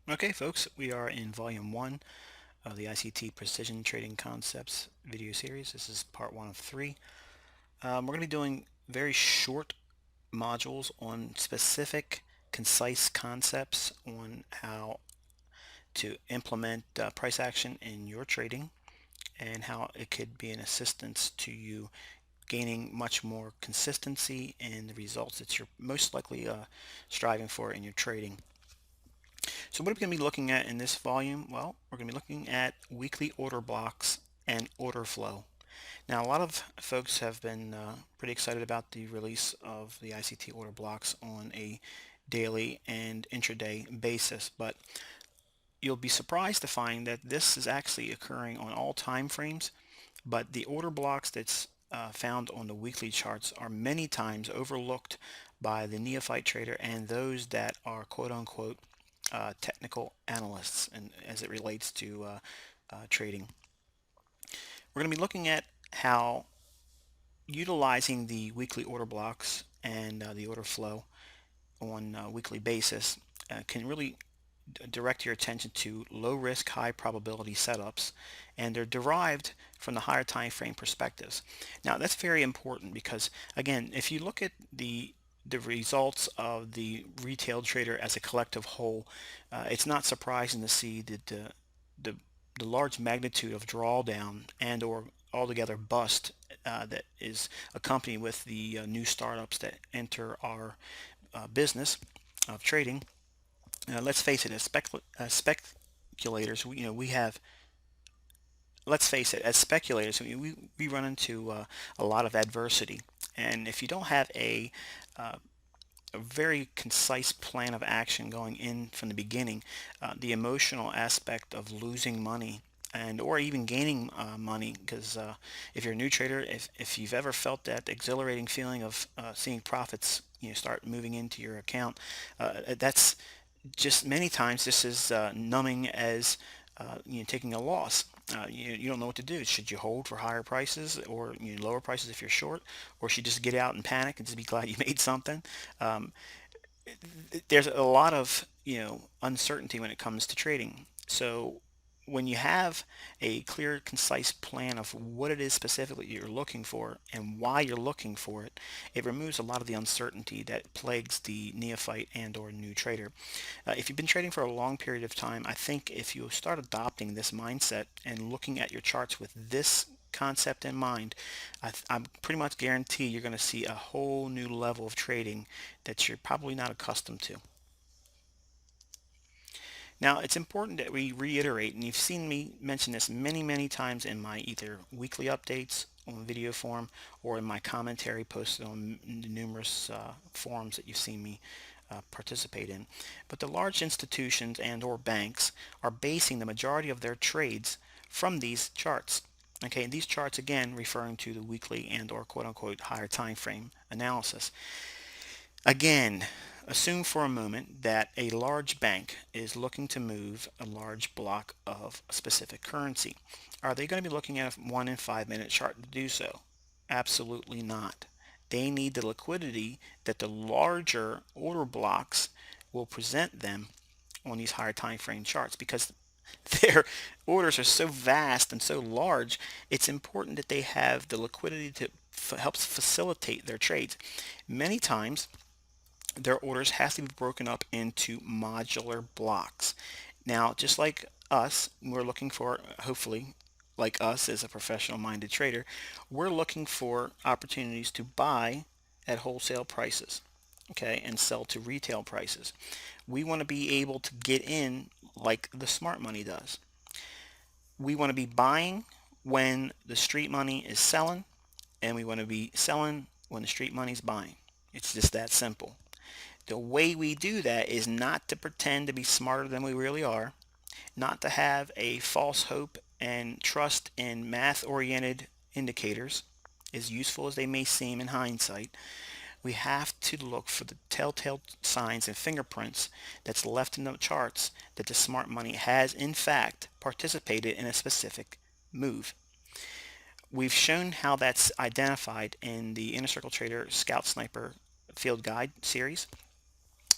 Okay, folks, we are in volume one of the ICT Precision Trading Concepts video series. This is part one of three. We're going to be doing very short modules on specific, concise concepts on how to implement price action in your trading and how it could be an assistance to you gaining much more consistency in the results that you're most likely striving for in your trading. So what are we going to be looking at in this volume? Well, we're going to be looking at weekly order blocks and order flow. Now, a lot of folks have been pretty excited about the release of the ICT order blocks on a daily and intraday basis, but you'll be surprised to find that this is actually occurring on all time frames, but the order blocks that's found on the weekly charts are many times overlooked by the neophyte trader and those that are quote unquote technical analysts and as it relates to trading. We're going to be looking at how utilizing the weekly order blocks and the order flow on a weekly basis can really direct your attention to low risk, high probability setups, and they're derived from the higher time frame perspectives. Now that's very important because again, if you look at the results of the retail trader as a collective whole, it's not surprising to see that the, the large magnitude of drawdown and or altogether bust that is accompanied with the new startups that enter our business of trading. Let's face it, as speculators, we have, let's face it, as speculators, we run into a lot of adversity. And if you don't have uh, a very concise plan of action going in from the beginning, the emotional aspect of losing money and or even gaining money, because if you're a new trader, if you've ever felt that exhilarating feeling of seeing profits start moving into your account, that's just many times this is numbing as taking a loss. You don't know what to do. Should you hold for higher prices or lower prices if you're short, or should you just get out and panic and just be glad you made something? Um, there's a lot of uncertainty when it comes to trading. So when you have a clear, concise plan of what it is specifically you're looking for and why you're looking for it, it removes a lot of the uncertainty that plagues the neophyte and or new trader. If you've been trading for a long period of time, I think if you start adopting this mindset and looking at your charts with this concept in mind, I'm pretty much guarantee you're going to see a whole new level of trading that you're probably not accustomed to. Now, it's important that we reiterate, and you've seen me mention this many, many times in my either weekly updates on video form or in my commentary posted on the numerous forums that you've seen me participate in. But the large institutions and or banks are basing the majority of their trades from these charts. Okay, and these charts again referring to the weekly and or quote unquote higher time frame analysis. Again, assume for a moment that a large bank is looking to move a large block of a specific currency. Are they going to be looking at a 1 and 5 minute chart to do so? Absolutely not. They need the liquidity that the larger order blocks will present them on these higher time frame charts because their orders are so vast and so large. It's important that they have the liquidity to helps facilitate their trades. Many times their orders has to be broken up into modular blocks. Now, just like us, we're looking for, hopefully, like us as a professional minded trader, we're looking for opportunities to buy at wholesale prices, okay, and sell to retail prices. We want to be able to get in like the smart money does. We want to be buying when the street money is selling, and we want to be selling when the street money is buying. It's just that simple. The way we do that is not to pretend to be smarter than we really are, not to have a false hope and trust in math-oriented indicators, as useful as they may seem in hindsight. We have to look for the telltale signs and fingerprints that's left in the charts that the smart money has in fact participated in a specific move. We've shown how that's identified in the Inner Circle Trader Scout Sniper Field Guide series.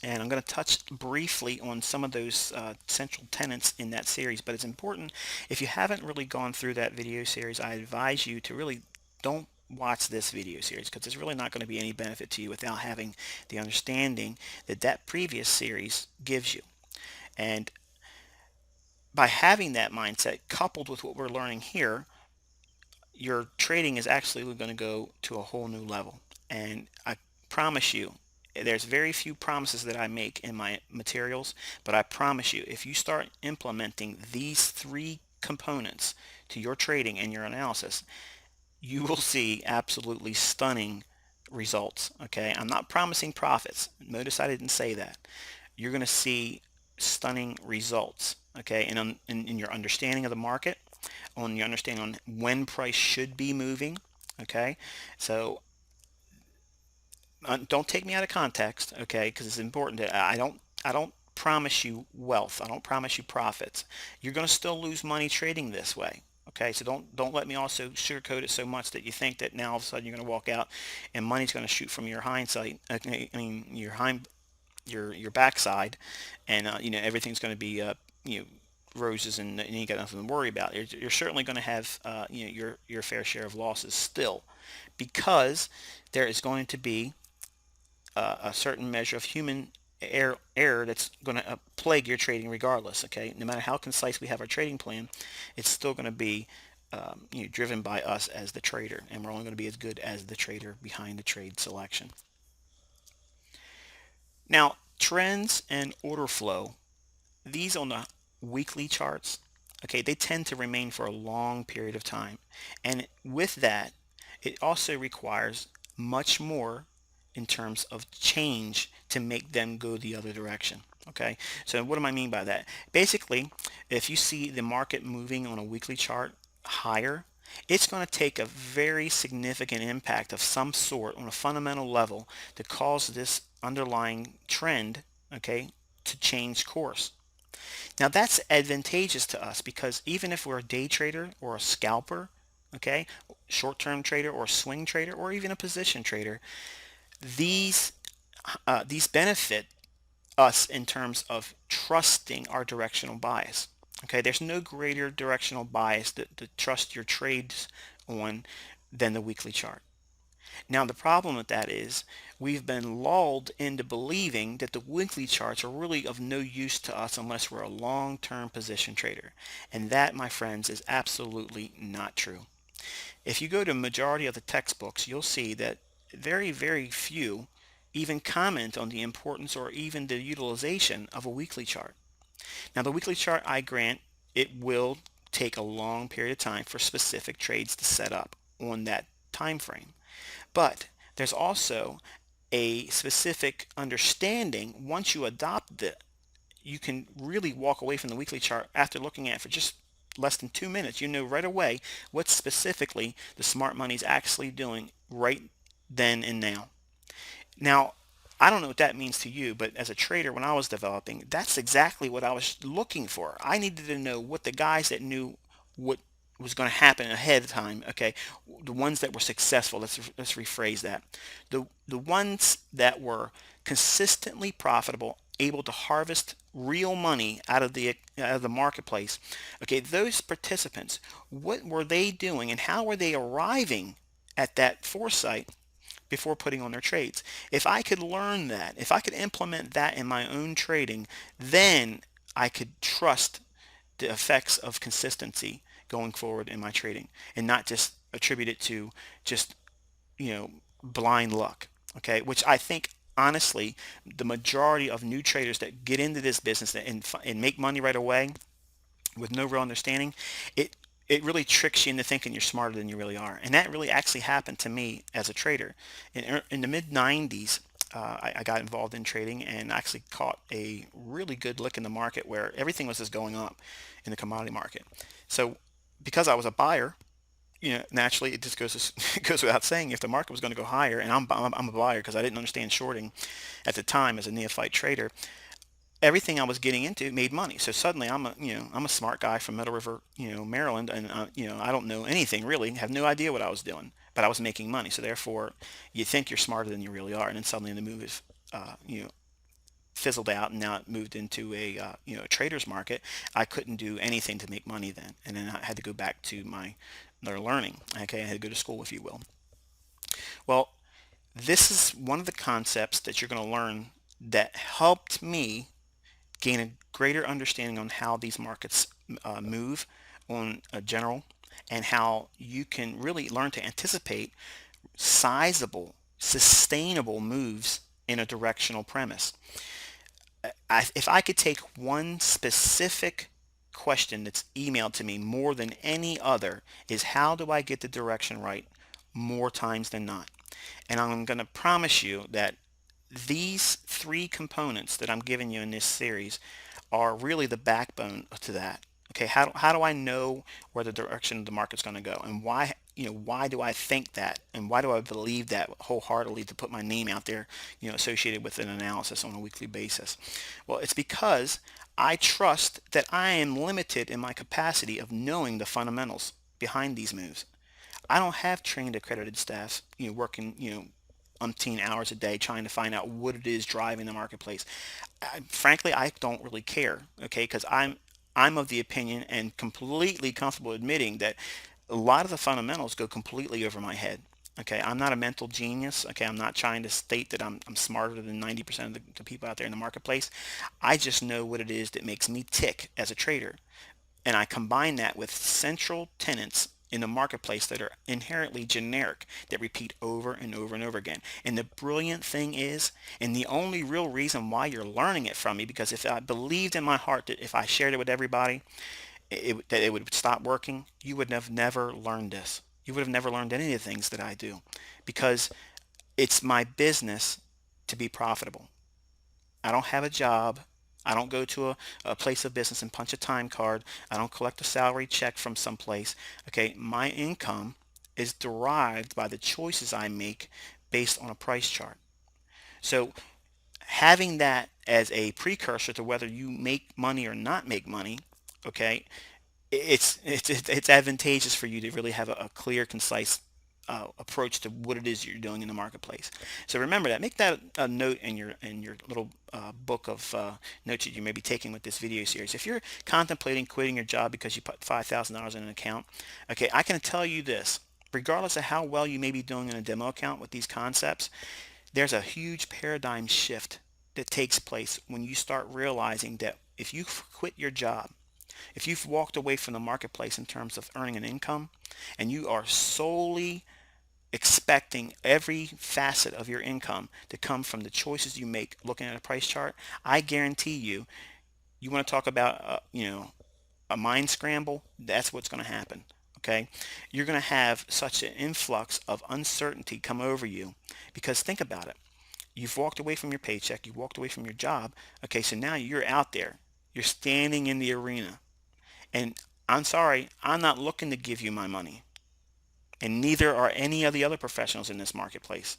And I'm going to touch briefly on some of those central tenets in that series, but it's important, if you haven't really gone through that video series, I advise you to really don't watch this video series, because there's really not going to be any benefit to you without having the understanding that that previous series gives you. And by having that mindset coupled with what we're learning here, your trading is actually going to go to a whole new level. And I promise you, there's very few promises that I make in my materials, but I promise you, if you start implementing these three components to your trading and your analysis, you will see absolutely stunning results. Okay, I'm not promising profits. Notice I didn't say that. You're going to see stunning results. Okay, and in your understanding of the market, on your understanding on when price should be moving. Okay, so don't take me out of context. Okay, because it's important that I don't promise you wealth. I don't promise you profits. You're going to still lose money trading this way. Okay, so don't let me also sugarcoat it so much that you think that now all of a sudden you're going to walk out and money's going to shoot from your hindsight. I mean your backside, and everything's going to be roses, and you got nothing to worry about. You're certainly going to have your fair share of losses still, because there is going to be a certain measure of human error that's going to plague your trading regardless. Okay, no matter how concise we have our trading plan, it's still going to be driven by us as the trader, and we're only going to be as good as the trader behind the trade selection. Now, trends and order flow, these on the weekly charts, okay, they tend to remain for a long period of time. And with that, it also requires much more in terms of change to make them go the other direction. Okay, so what do I mean by that? Basically, if you see the market moving on a weekly chart higher, it's going to take a very significant impact of some sort on a fundamental level to cause this underlying trend, okay, to change course. Now that's advantageous to us, because even if we're a day trader or a scalper, okay, short-term trader or swing trader or even a position trader, these benefit us in terms of trusting our directional bias. Okay, there's no greater directional bias to trust your trades on than the weekly chart. Now, the problem with that is we've been lulled into believing that the weekly charts are really of no use to us unless we're a long-term position trader. And that, my friends, is absolutely not true. If you go to a majority of the textbooks, you'll see that very, very few even comment on the importance or even the utilization of a weekly chart. Now, the weekly chart, I grant, it will take a long period of time for specific trades to set up on that time frame. But there's also a specific understanding. Once you adopt it, you can really walk away from the weekly chart after looking at it for just less than 2 minutes. You know right away what specifically the smart money is actually doing right then and now. Now, I don't know what that means to you, but as a trader, when I was developing, that's exactly what I was looking for. I needed to know what the guys that knew what was going to happen ahead of time. Okay, the ones that were successful. Let's rephrase that. The ones that were consistently profitable, able to harvest real money out of the marketplace. Okay, those participants, what were they doing, and how were they arriving at that foresight before putting on their trades? If I could learn that, if I could implement that in my own trading, then I could trust the effects of consistency going forward in my trading, and not just attribute it to just, blind luck. Okay, which I think honestly the majority of new traders that get into this business and make money right away with no real understanding, it it really tricks you into thinking you're smarter than you really are. And that really actually happened to me as a trader. In the mid 90s, I got involved in trading and actually caught a really good lick in the market where everything was just going up in the commodity market. So because I was a buyer, naturally it just goes it goes without saying, if the market was going to go higher, and I'm a buyer because I didn't understand shorting at the time as a neophyte trader, everything I was getting into made money. So suddenly I'm a smart guy from Middle River, Maryland, and I don't know anything really, have no idea what I was doing, but I was making money. So therefore, you think you're smarter than you really are, and then suddenly the move is, fizzled out and now it moved into a a trader's market, I couldn't do anything to make money then, and then I had to go back to my their learning. Okay, I had to go to school, if you will. Well, this is one of the concepts that you're going to learn that helped me gain a greater understanding on how these markets move on a general, and how you can really learn to anticipate sizable, sustainable moves in a directional premise. If I could take one specific question that's emailed to me more than any other, is how do I get the direction right more times than not? And I'm going to promise you that these three components that I'm giving you in this series are really the backbone to that. Okay, how do I know where the direction of the market's going to go, and why, why do I think that, and why do I believe that wholeheartedly to put my name out there, associated with an analysis on a weekly basis? Well, it's because I trust that I am limited in my capacity of knowing the fundamentals behind these moves. I don't have trained accredited staffs, working, umpteen hours a day trying to find out what it is driving the marketplace. Frankly, I don't really care, okay, because I'm of the opinion and completely comfortable admitting that a lot of the fundamentals go completely over my head. Okay, I'm not a mental genius. Okay, I'm not trying to state that I'm smarter than 90% of the people out there in the marketplace. I just know what it is that makes me tick as a trader, and I combine that with central tenets in the marketplace that are inherently generic, that repeat over and over and over again. And the brilliant thing is, and the only real reason why you're learning it from me, because if I believed in my heart that if I shared it with everybody, that it would stop working, you would have never learned this. You would have never learned any of the things that I do, because it's my business to be profitable. I don't have a job. I don't go to a place of business and punch a time card. I don't collect a salary check from someplace. Okay, my income is derived by the choices I make based on a price chart. So having that as a precursor to whether you make money or not make money, okay, it's advantageous for you to really have a clear, concise approach to what it is you're doing in the marketplace. So remember that. Make that a note in your little book of notes that you may be taking with this video series. If you're contemplating quitting your job because you put $5,000 in an account, okay, I can tell you this. Regardless of how well you may be doing in a demo account with these concepts, there's a huge paradigm shift that takes place when you start realizing that if you quit your job, if you've walked away from the marketplace in terms of earning an income, and you are solely expecting every facet of your income to come from the choices you make looking at a price chart, I guarantee you, you want to talk about a mind scramble, that's what's going to happen. Okay, you're going to have such an influx of uncertainty come over you, because think about it. You've walked away from your paycheck, you walked away from your job. Okay, so now you're out there, you're standing in the arena, and I'm sorry, I'm not looking to give you my money, and neither are any of the other professionals in this marketplace.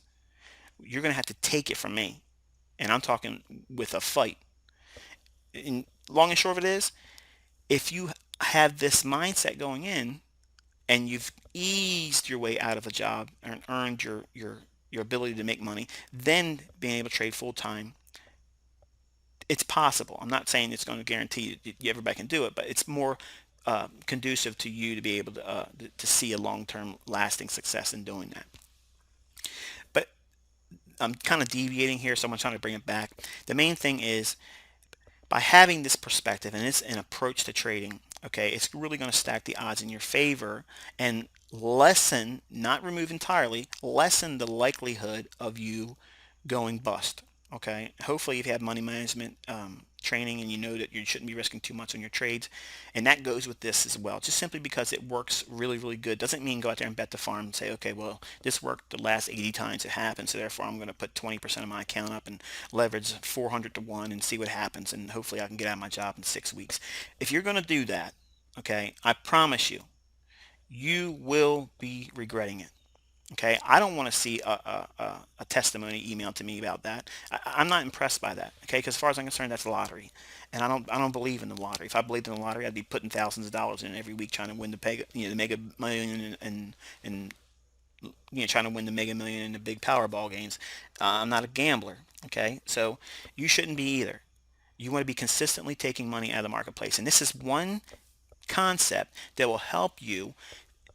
You're going to have to take it from me, and I'm talking with a fight. And long and short of it is, if you have this mindset going in, and you've eased your way out of a job and earned your ability to make money, then being able to trade full time, it's possible. I'm not saying it's going to guarantee everybody can do it, but it's more conducive to you to be able to see a long-term lasting success in doing that. But I'm kind of deviating here, so I'm trying to bring it back. The main thing is, by having this perspective and it's an approach to trading, okay, it's really going to stack the odds in your favor and lessen, not remove entirely, lessen the likelihood of you going bust. Okay, hopefully if you have money management training and you know that you shouldn't be risking too much on your trades, and that goes with this as well. Just simply because it works really, really good doesn't mean go out there and bet the farm and say, okay, well, this worked the last 80 times it happened, so therefore I'm going to put 20% of my account up and leverage 400 to 1 and see what happens, and hopefully I can get out of my job in 6 weeks. If you're going to do that, okay, I promise you, you will be regretting it. Okay, I don't want to see a testimony emailed to me about that. I'm not impressed by that. Okay, because as far as I'm concerned, that's lottery, and I don't believe in the lottery. If I believed in the lottery, I'd be putting thousands of dollars in every week trying to win the pay, the mega million and trying to win the Mega Million and the big Powerball games. I'm not a gambler. Okay, so you shouldn't be either. You want to be consistently taking money out of the marketplace, and this is one concept that will help you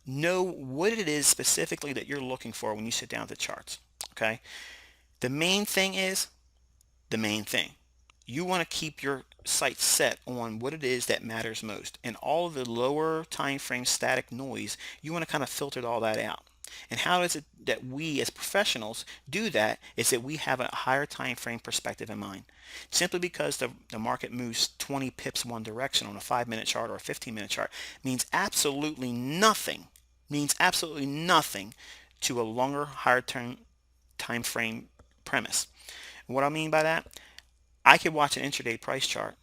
know what it is specifically that you're looking for when you sit down at the charts. Okay, the main thing is the main thing. You want to keep your sights set on what it is that matters most, and all of the lower time frame static noise, you want to kind of filter all that out. And how is it that we as professionals do that is that we have a higher time frame perspective in mind. Simply because the market moves 20 pips one direction on a 5-minute chart or a 15-minute chart means absolutely nothing to a longer, higher time frame premise. What I mean by that, I could watch an intraday price chart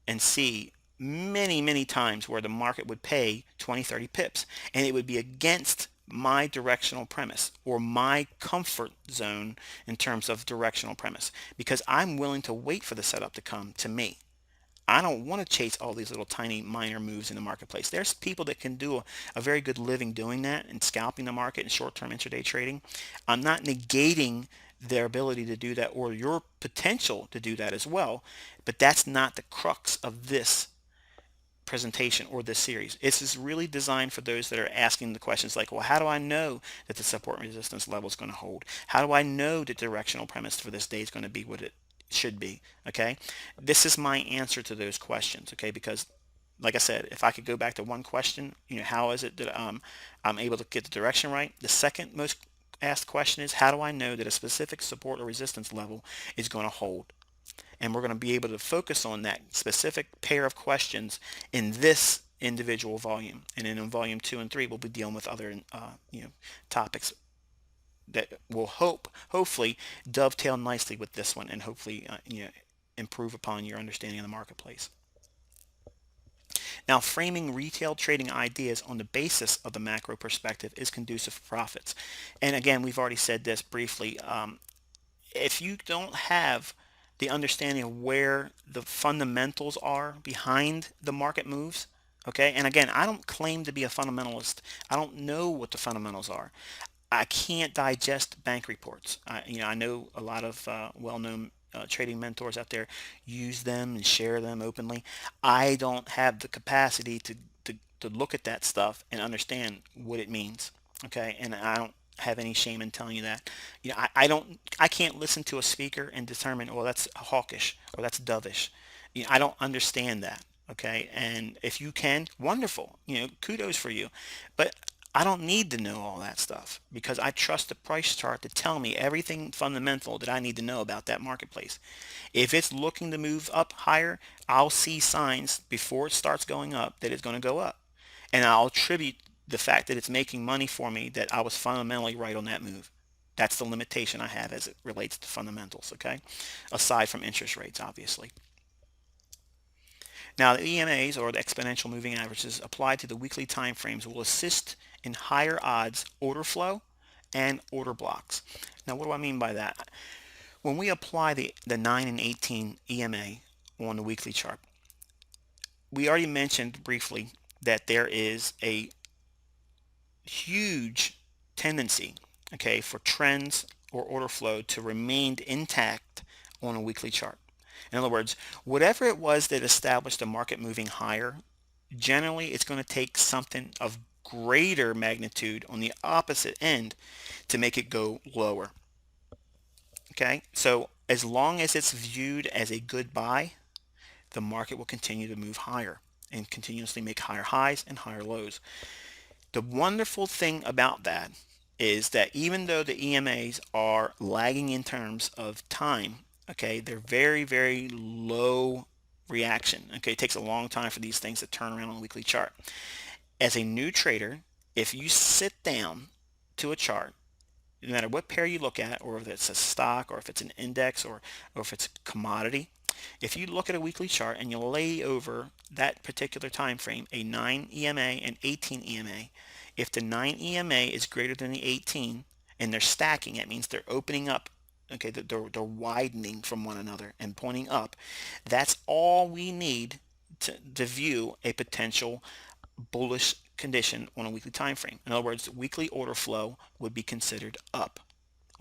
and see many times where the market would pay 20, 30 pips, and it would be against my directional premise or my comfort zone in terms of directional premise, because I'm willing to wait for the setup to come to me. I don't want to chase all these little tiny minor moves in the marketplace. There's people that can do a very good living doing that and scalping the market and short-term intraday trading. I'm not negating their ability to do that or your potential to do that as well, but that's not the crux of this presentation or this series. This is really designed for those that are asking the questions like, well, how do I know that the support and resistance level is going to hold? How do I know the directional premise for this day is going to be what it should be? Okay, this is my answer to those questions. Okay, because like I said, if I could go back to one question, how is it that I'm able to get the direction right? The second most asked question is, how do I know that a specific support or resistance level is going to hold? And we're going to be able to focus on that specific pair of questions in this individual volume. And then in volume 2 and 3, we'll be dealing with other topics that will hopefully dovetail nicely with this one, and hopefully improve upon your understanding of the marketplace. Now, framing retail trading ideas on the basis of the macro perspective is conducive for profits. And again, we've already said this briefly. If you don't have the understanding of where the fundamentals are behind the market moves, okay, and again, I don't claim to be a fundamentalist. I don't know what the fundamentals are. I can't digest bank reports. I know a lot of well-known trading mentors out there use them and share them openly. I don't have the capacity to look at that stuff and understand what it means. Okay, and I don't have any shame in telling you that. I can't listen to a speaker and determine, well, that's hawkish or that's dovish. I don't understand that. Okay, and if you can, wonderful. Kudos for you. But I don't need to know all that stuff because I trust the price chart to tell me everything fundamental that I need to know about that marketplace. If it's looking to move up higher, I'll see signs before it starts going up that it's going to go up. And I'll attribute the fact that it's making money for me that I was fundamentally right on that move. That's the limitation I have as it relates to fundamentals, okay? Aside from interest rates, obviously. Now, the EMAs, or the exponential moving averages, applied to the weekly time frames will assist in higher odds order flow and order blocks. Now, what do I mean by that? When we apply the 9 and 18 EMA on the weekly chart, we already mentioned briefly that there is a huge tendency, okay, for trends or order flow to remain intact on a weekly chart. In other words, whatever it was that established the market moving higher, generally it's going to take something of greater magnitude on the opposite end to make it go lower. Okay, so as long as it's viewed as a good buy, the market will continue to move higher and continuously make higher highs and higher lows. The wonderful thing about that is that even though the EMAs are lagging in terms of time, okay, they're very low reaction. Okay, it takes a long time for these things to turn around on a weekly chart. As a new trader, if you sit down to a chart, no matter what pair you look at, or if it's a stock, or if it's an index, or if it's a commodity, if you look at a weekly chart and you lay over that particular time frame a 9 EMA and 18 EMA, if the 9 EMA is greater than the 18 and they're stacking, it means they're opening up, okay, they're widening from one another and pointing up. That's all we need to view a potential bullish condition on a weekly time frame. In other words, weekly order flow would be considered up.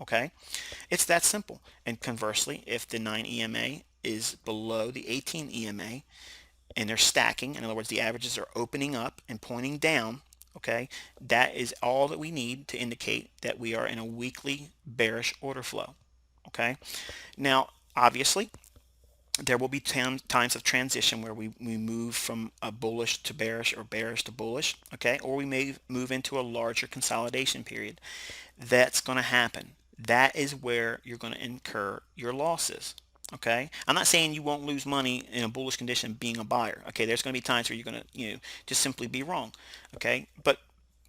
Okay, it's that simple. And conversely, if the 9 EMA is below the 18 EMA and they're stacking, in other words, the averages are opening up and pointing down, okay, that is all that we need to indicate that we are in a weekly bearish order flow. Okay, now obviously there will be times of transition where we move from a bullish to bearish or bearish to bullish, okay, or we may move into a larger consolidation period. That's going to happen. That is where you're going to incur your losses. Okay, I'm not saying you won't lose money in a bullish condition being a buyer. Okay, there's going to be times where you're going to, just simply be wrong. Okay, but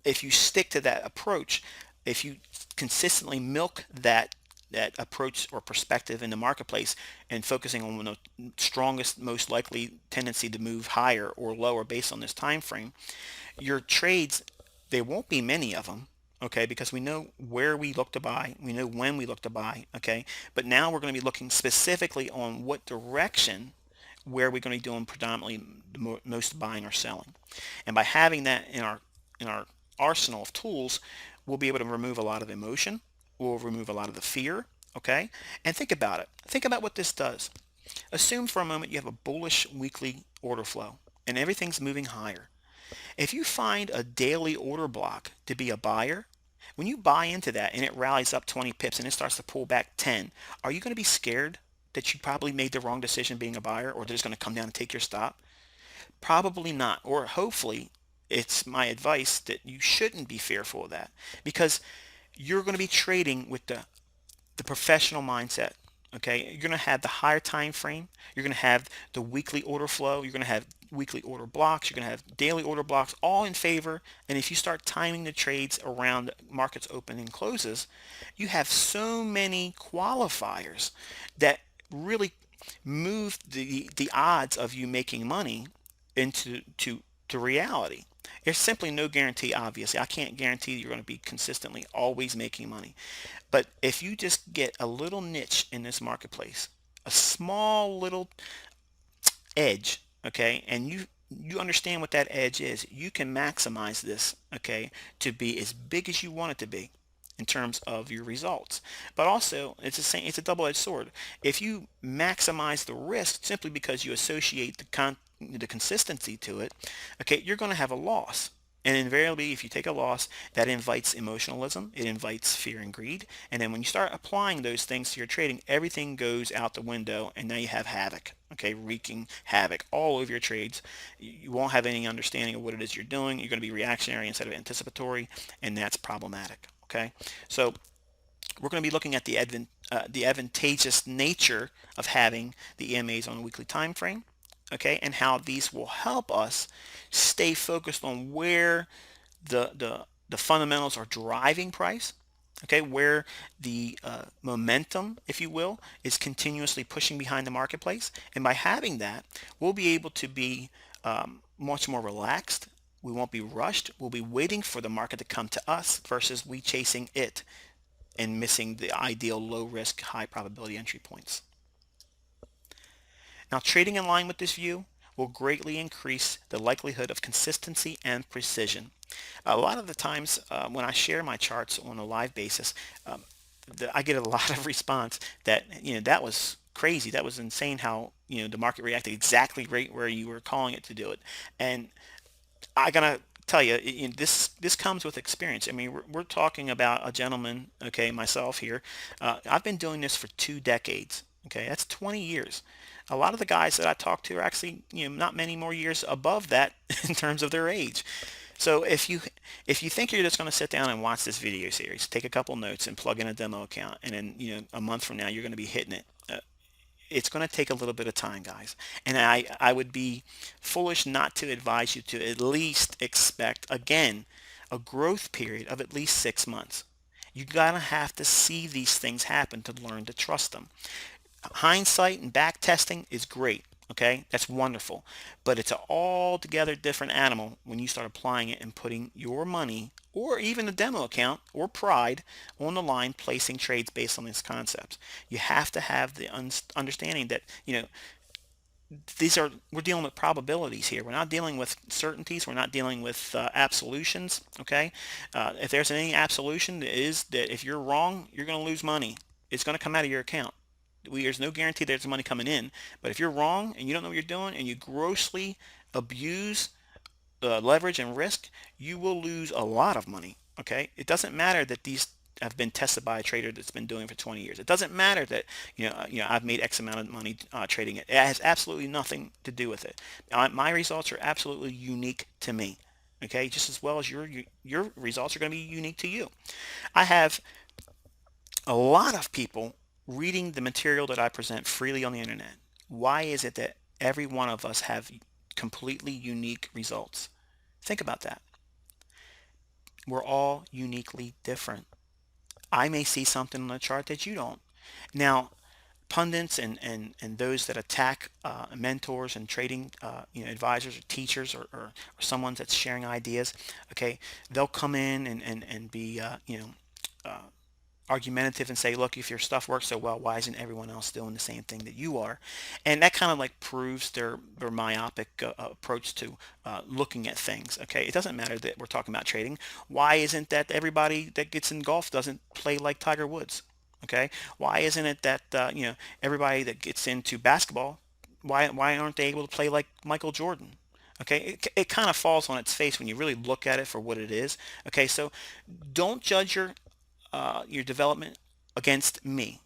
if you stick to that approach, if you consistently milk that approach or perspective in the marketplace and focusing on the strongest, most likely tendency to move higher or lower based on this time frame, your trades, there won't be many of them, okay, because we know where we look to buy, we know when we look to buy, okay, but now we're going to be looking specifically on what direction where we're going to be doing predominantly the most buying or selling. And by having that in our arsenal of tools, we'll be able to remove a lot of emotion, we'll remove a lot of the fear, okay. And think about it, think about what this does. Assume for a moment you have a bullish weekly order flow and everything's moving higher. If you find a daily order block to be a buyer, when you buy into that and it rallies up 20 pips and it starts to pull back 10, are you going to be scared that you probably made the wrong decision being a buyer, or they're just going to come down and take your stop? Probably not. Or hopefully, it's my advice that you shouldn't be fearful of that, because you're going to be trading with the professional mindset. Okay, you're going to have the higher time frame, you're going to have the weekly order flow, you're going to have weekly order blocks, you're going to have daily order blocks, all in favor. And if you start timing the trades around markets open and closes, you have so many qualifiers that really move the odds of you making money into to reality. There's simply no guarantee. Obviously, I can't guarantee you're going to be consistently always making money, but if you just get a little niche in this marketplace, a small little edge, okay, and you understand what that edge is, you can maximize this, okay, to be as big as you want it to be in terms of your results. But also, it's a double-edged sword. If you maximize the risk simply because you associate the consistency to it, okay, you're going to have a loss. And invariably, if you take a loss, that invites emotionalism, it invites fear and greed. And then when you start applying those things to your trading, everything goes out the window, and now you have havoc, okay, wreaking havoc all over your trades. You won't have any understanding of what it is you're doing. You're going to be reactionary instead of anticipatory, and that's problematic, okay? So we're going to be looking at the advantageous nature of having the EMAs on a weekly time frame, okay, and how these will help us stay focused on where the fundamentals are driving price, okay, where the momentum, if you will, is continuously pushing behind the marketplace. And by having that, we'll be able to be much more relaxed. We won't be rushed. We'll be waiting for the market to come to us versus we chasing it and missing the ideal low risk, high probability entry points. Now, trading in line with this view will greatly increase the likelihood of consistency and precision. A lot of the times when I share my charts on a live basis, I get a lot of response that, that was crazy. That was insane how, the market reacted exactly right where you were calling it to do it. And I gotta tell you, this comes with experience. I mean, we're talking about a gentleman, okay, myself here. I've been doing this for 2 decades. Okay, that's 20 years. A lot of the guys that I talk to are actually, not many more years above that in terms of their age. So if you think you're just going to sit down and watch this video series, take a couple notes and plug in a demo account, and then a month from now you're going to be hitting it. It's going to take a little bit of time, guys. And I would be foolish not to advise you to at least expect, again, a growth period of at least 6 months. You gotta have to see these things happen to learn to trust them. Hindsight and back testing is great. Okay, that's wonderful, but it's an altogether different animal when you start applying it and putting your money or even a demo account or pride on the line, placing trades based on these concepts. You have to have the understanding that we're dealing with probabilities here. We're not dealing with certainties. We're not dealing with absolutions. Okay, if there's any absolution, it is that if you're wrong, you're going to lose money. It's going to come out of your account. There's no guarantee there's money coming in, but if you're wrong and you don't know what you're doing and you grossly abuse leverage and risk, you will lose a lot of money. Okay, it doesn't matter that these have been tested by a trader that's been doing it for 20 years. It doesn't matter that I've made X amount of money trading it. It has absolutely nothing to do with it. My results are absolutely unique to me. Okay, just as well as your results are going to be unique to you. I have a lot of people reading the material that I present freely on the internet. Why is it that every one of us have completely unique results? Think about that. We're all uniquely different. I may see something on the chart that you don't. Now, pundits and those that attack mentors and trading advisors or teachers or someone that's sharing ideas, okay, they'll come in and be uh, argumentative and say, look, if your stuff works so well, why isn't everyone else doing the same thing that you are? And that kind of like proves their myopic approach to looking at things. Okay, it doesn't matter that we're talking about trading. Why isn't that everybody that gets in golf doesn't play like Tiger Woods? Okay, why isn't it that everybody that gets into basketball, why aren't they able to play like Michael Jordan? Okay, it kind of falls on its face when you really look at it for what it is. Okay, so don't judge your development against me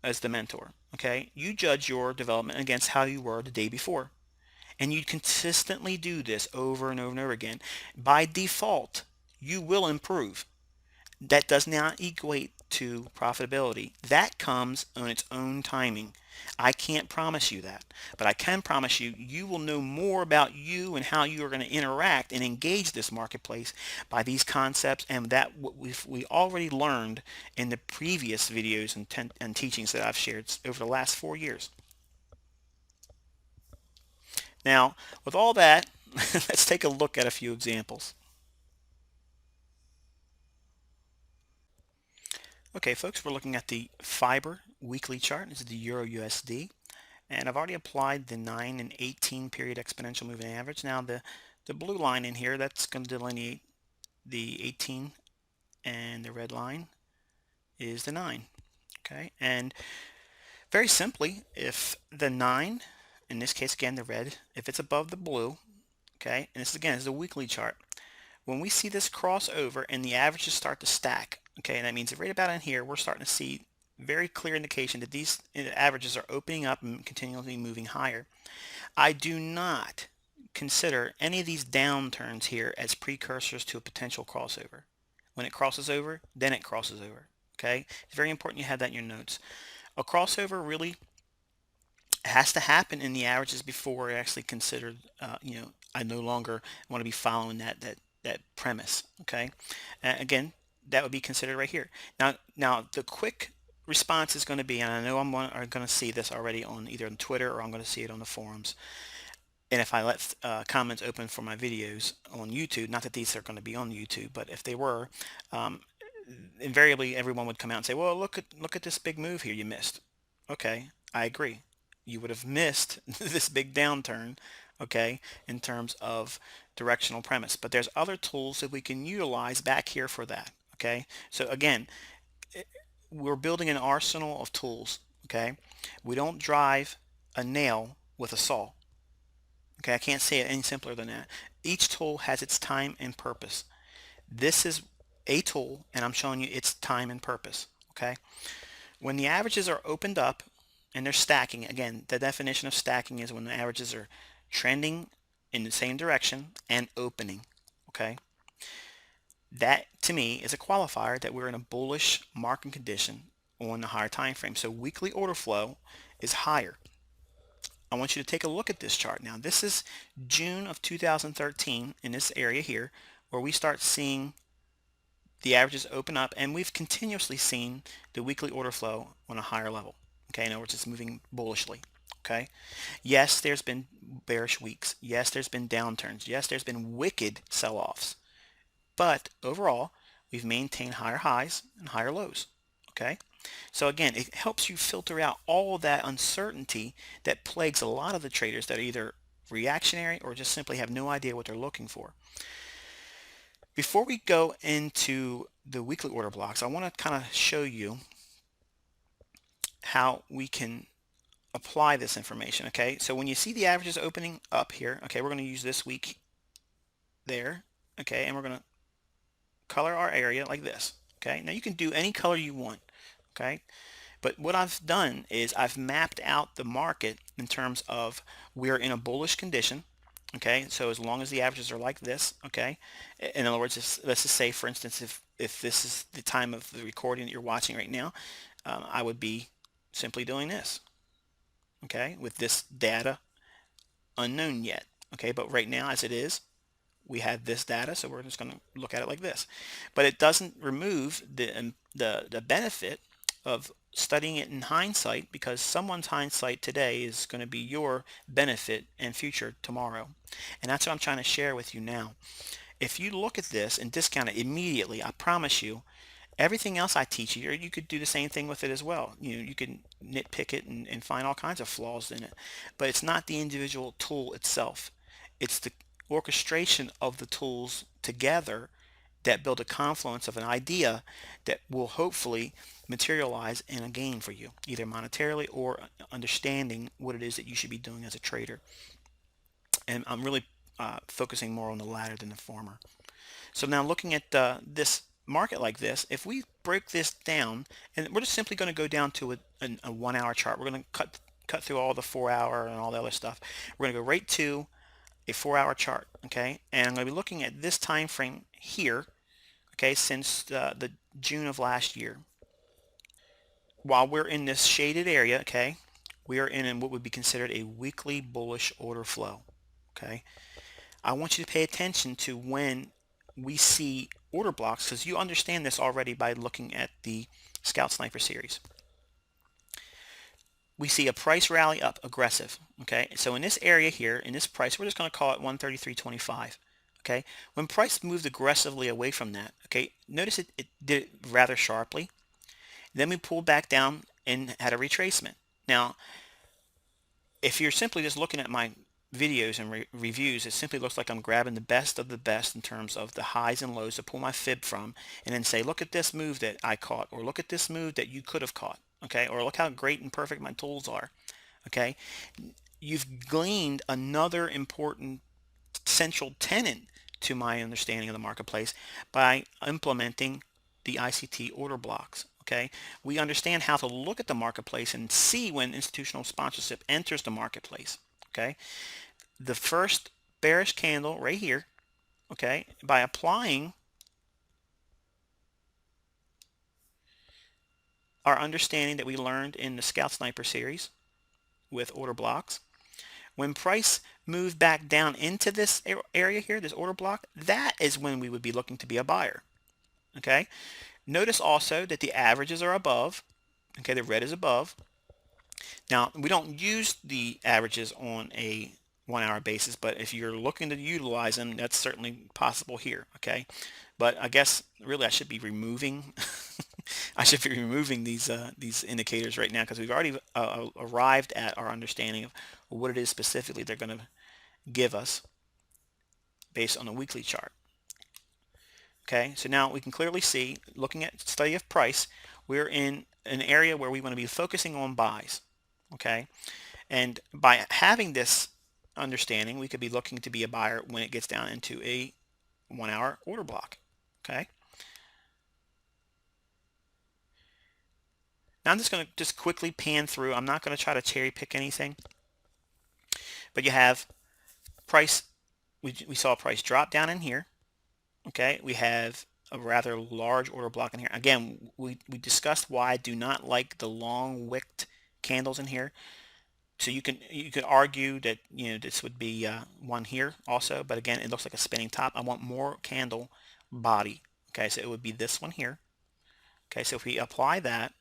as the mentor. Okay, you judge your development against how you were the day before, and you consistently do this over and over and over again. By default, you will improve. That does not equate to profitability. That comes on its own timing. I can't promise you that, but I can promise you you will know more about you and how you are going to interact and engage this marketplace by these concepts and that what we already learned in the previous videos and teachings that I've shared over the last 4 years. Now, with all that, let's take a look at a few examples. Okay, folks, we're looking at the Fiber weekly chart. This is the Euro USD. And I've already applied the 9 and 18 period exponential moving average. Now the blue line in here, that's going to delineate the 18, and the red line is the 9. Okay, and very simply, if the 9, in this case again the red, if it's above the blue, okay, and this again is a weekly chart, when we see this crossover and the averages start to stack, okay, and that means that right about in here we're starting to see very clear indication that these averages are opening up and continually moving higher. I do not consider any of these downturns here as precursors to a potential crossover. When it crosses over, then it crosses over. Okay, it's very important you have that in your notes. A crossover really has to happen in the averages before it actually considered. I no longer want to be following that premise. Okay, again, that would be considered right here. Now the quick response is going to be, and I know I'm going to see this already on either on Twitter or I'm going to see it on the forums. And if I let comments open for my videos on YouTube, not that these are going to be on YouTube, but if they were, um, invariably everyone would come out and say, well, look at this big move here you missed. Okay, I agree. You would have missed this big downturn, okay, in terms of directional premise. But there's other tools that we can utilize back here for that, okay? So again, we're building an arsenal of tools, okay? We don't drive a nail with a saw. Okay, I can't say it any simpler than that. Each tool has its time and purpose. This is a tool, and I'm showing you its time and purpose. Okay, when the averages are opened up and they're stacking, again, the definition of stacking is when the averages are trending in the same direction and opening. Okay, that to me is a qualifier that we're in a bullish market condition on the higher time frame. So weekly order flow is higher. I want you to take a look at this chart. Now this is June of 2013 in this area here where we start seeing the averages open up, and we've continuously seen the weekly order flow on a higher level. Okay, in other words, it's moving bullishly. Okay, yes, there's been bearish weeks. Yes, there's been downturns. Yes, there's been wicked sell-offs. But overall, we've maintained higher highs and higher lows. Okay, So again, it helps you filter out all that uncertainty that plagues a lot of the traders that are either reactionary or just simply have no idea what they're looking for. Before we go into the weekly order blocks, I want to kind of show you how we can apply this information. Okay, so when you see the averages opening up here, okay, we're going to use this week there, okay, and we're going to color our area like this. Okay, now you can do any color you want. Okay, but what I've done is I've mapped out the market in terms of we're in a bullish condition. Okay, so as long as the averages are like this, okay, in other words, let's just say, for instance, if this is the time of the recording that you're watching right now, I would be simply doing this, okay, with this data unknown yet. Okay, but right now as it is, we have this data, so we're just going to look at it like this. But it doesn't remove the benefit of studying it in hindsight, because someone's hindsight today is going to be your benefit and future tomorrow. And that's what I'm trying to share with you now. If you look at this and discount it immediately, I promise you, everything else I teach you, or you could do the same thing with it as well. You can nitpick it and find all kinds of flaws in it. But it's not the individual tool itself. It's the orchestration of the tools together that build a confluence of an idea that will hopefully materialize in a gain for you, either monetarily or understanding what it is that you should be doing as a trader. And I'm really focusing more on the latter than the former. So now looking at this market like this, if we break this down, and we're just simply going to go down to a 1 hour chart. We're going to cut through all the 4 hour and all the other stuff. We're going to go right to a 4 hour chart, okay? And I'm going to be looking at this time frame here, okay, since the June of last year. While we're in this shaded area, okay, we are in what would be considered a weekly bullish order flow, okay? I want you to pay attention to when we see order blocks, because you understand this already by looking at the Scout Sniper series. We see a price rally up, aggressive. Okay, so in this area here, in this price, we're just going to call it 133.25. Okay, when price moved aggressively away from that, okay, notice it did it rather sharply. Then we pulled back down and had a retracement. Now, if you're simply just looking at my videos and reviews, it simply looks like I'm grabbing the best of the best in terms of the highs and lows to pull my fib from, and then say, look at this move that I caught, or look at this move that you could have caught, okay, or look how great and perfect my tools are, okay. You've gleaned another important central tenet to my understanding of the marketplace by implementing the ICT order blocks. Okay, we understand how to look at the marketplace and see when institutional sponsorship enters the marketplace. Okay, the first bearish candle right here, okay, by applying our understanding that we learned in the Scout Sniper series with order blocks, when price moved back down into this area here, this order block, that is when we would be looking to be a buyer. Okay, notice also that the averages are above. Okay, the red is above. Now, we don't use the averages on a 1 hour basis, but if you're looking to utilize them, that's certainly possible here. Okay, but I guess really I should be removing I should be removing these indicators right now, because we've already arrived at our understanding of what it is specifically they're going to give us based on the weekly chart. Okay, so now we can clearly see, looking at study of price, we're in an area where we want to be focusing on buys. Okay, and by having this understanding, we could be looking to be a buyer when it gets down into a 1 hour order block. Okay, now I'm just going to just quickly pan through. I'm not going to try to cherry pick anything, but you have price. We saw price drop down in here. Okay, we have a rather large order block in here. Again, we discussed why I do not like the long wicked candles in here. So you could argue that this would be one here also, but again, it looks like a spinning top. I want more candle body. Okay, so it would be this one here. Okay, so if we apply that,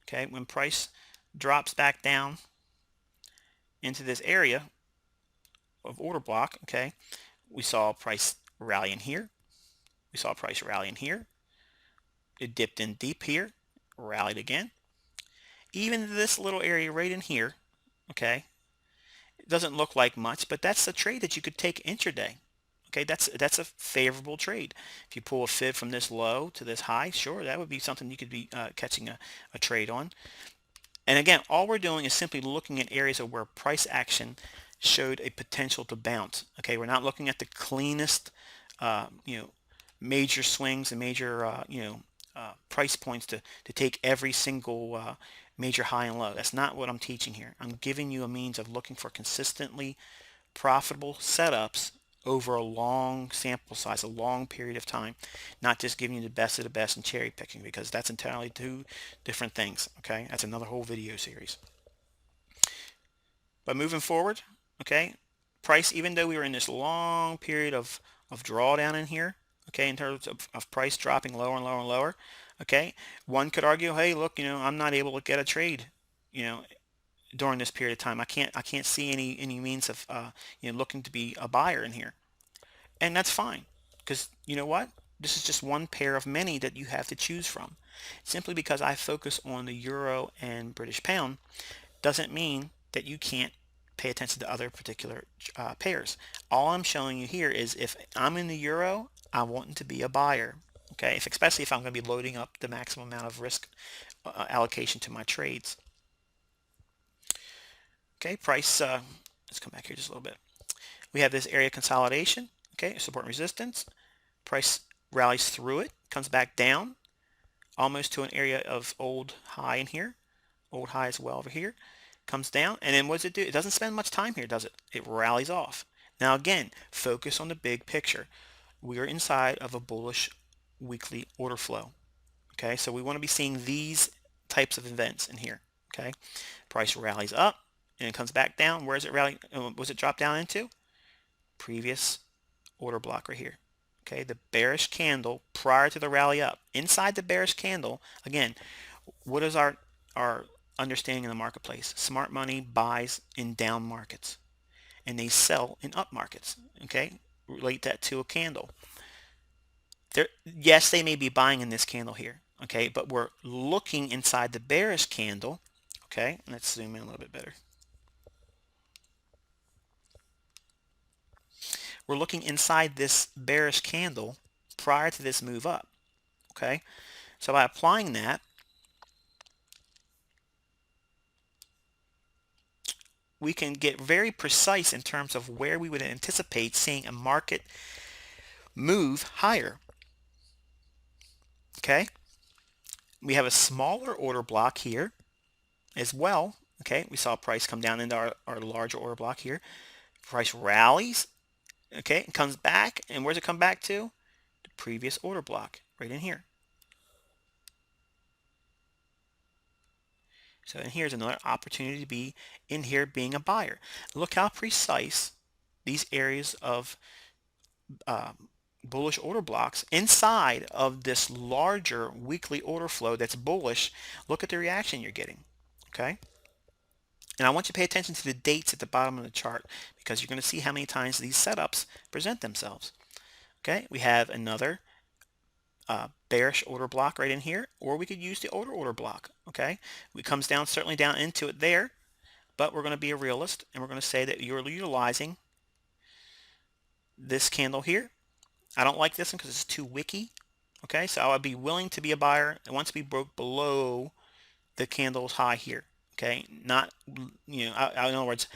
okay, when price drops back down into this area of order block, okay, we saw price rally in here. We saw price rally in here. It dipped in deep here, rallied again. Even this little area right in here, okay, it doesn't look like much, but that's a trade that you could take intraday. Okay, that's a favorable trade. If you pull a fib from this low to this high, sure, that would be something you could be catching a trade on. And again, all we're doing is simply looking at areas of where price action showed a potential to bounce. Okay, we're not looking at the cleanest, you know, major swings and major, price points to take every single major high and low. That's not what I'm teaching here. I'm giving you a means of looking for consistently profitable setups over a long sample size, a long period of time, not just giving you the best of the best and cherry picking, because that's entirely two different things. Okay, that's another whole video series. But moving forward, okay, price, even though we were in this long period of drawdown in here, okay, in terms of price dropping lower and lower and lower, okay, one could argue, hey, look, I'm not able to get a trade, you know, during this period of time. I can't see any means of looking to be a buyer in here. And that's fine, because you know what? This is just one pair of many that you have to choose from. Simply because I focus on the euro and British pound doesn't mean that you can't pay attention to other particular pairs. All I'm showing you here is if I'm in the euro, I want to be a buyer. Okay, especially if I'm going to be loading up the maximum amount of risk allocation to my trades. Okay, price, let's come back here just a little bit. We have this area consolidation, okay, support and resistance. Price rallies through it, comes back down, almost to an area of old high in here, old high as well over here, comes down, and then what does it do? It doesn't spend much time here, does it? It rallies off. Now again, focus on the big picture. We are inside of a bullish weekly order flow, okay? So we want to be seeing these types of events in here, okay? Price rallies up, and it comes back down. Where is it rally? Was it drop down into? Previous order block right here. Okay, the bearish candle prior to the rally up. Inside the bearish candle, again, what is our understanding in the marketplace? Smart money buys in down markets and they sell in up markets. Okay, relate that to a candle. Yes, they may be buying in this candle here. Okay, but we're looking inside the bearish candle. Okay, let's zoom in a little bit better. We're looking inside this bearish candle prior to this move up. Okay, so by applying that, we can get very precise in terms of where we would anticipate seeing a market move higher. Okay, we have a smaller order block here as well. Okay, we saw price come down into our larger order block here. Price rallies, okay, it comes back, and where's it come back to? The previous order block right in here. So and here's another opportunity to be in here being a buyer. Look how precise these areas of bullish order blocks inside of this larger weekly order flow that's bullish. Look at the reaction you're getting. Okay, and I want you to pay attention to the dates at the bottom of the chart, because you're going to see how many times these setups present themselves. Okay, we have another bearish order block right in here, or we could use the order block. Okay, it comes down, certainly down into it there, but we're going to be a realist and we're going to say that you're utilizing this candle here. I don't like this one because it's too wicky. Okay, so I would be willing to be a buyer once we broke below the candle's high here. Okay, not, in other words,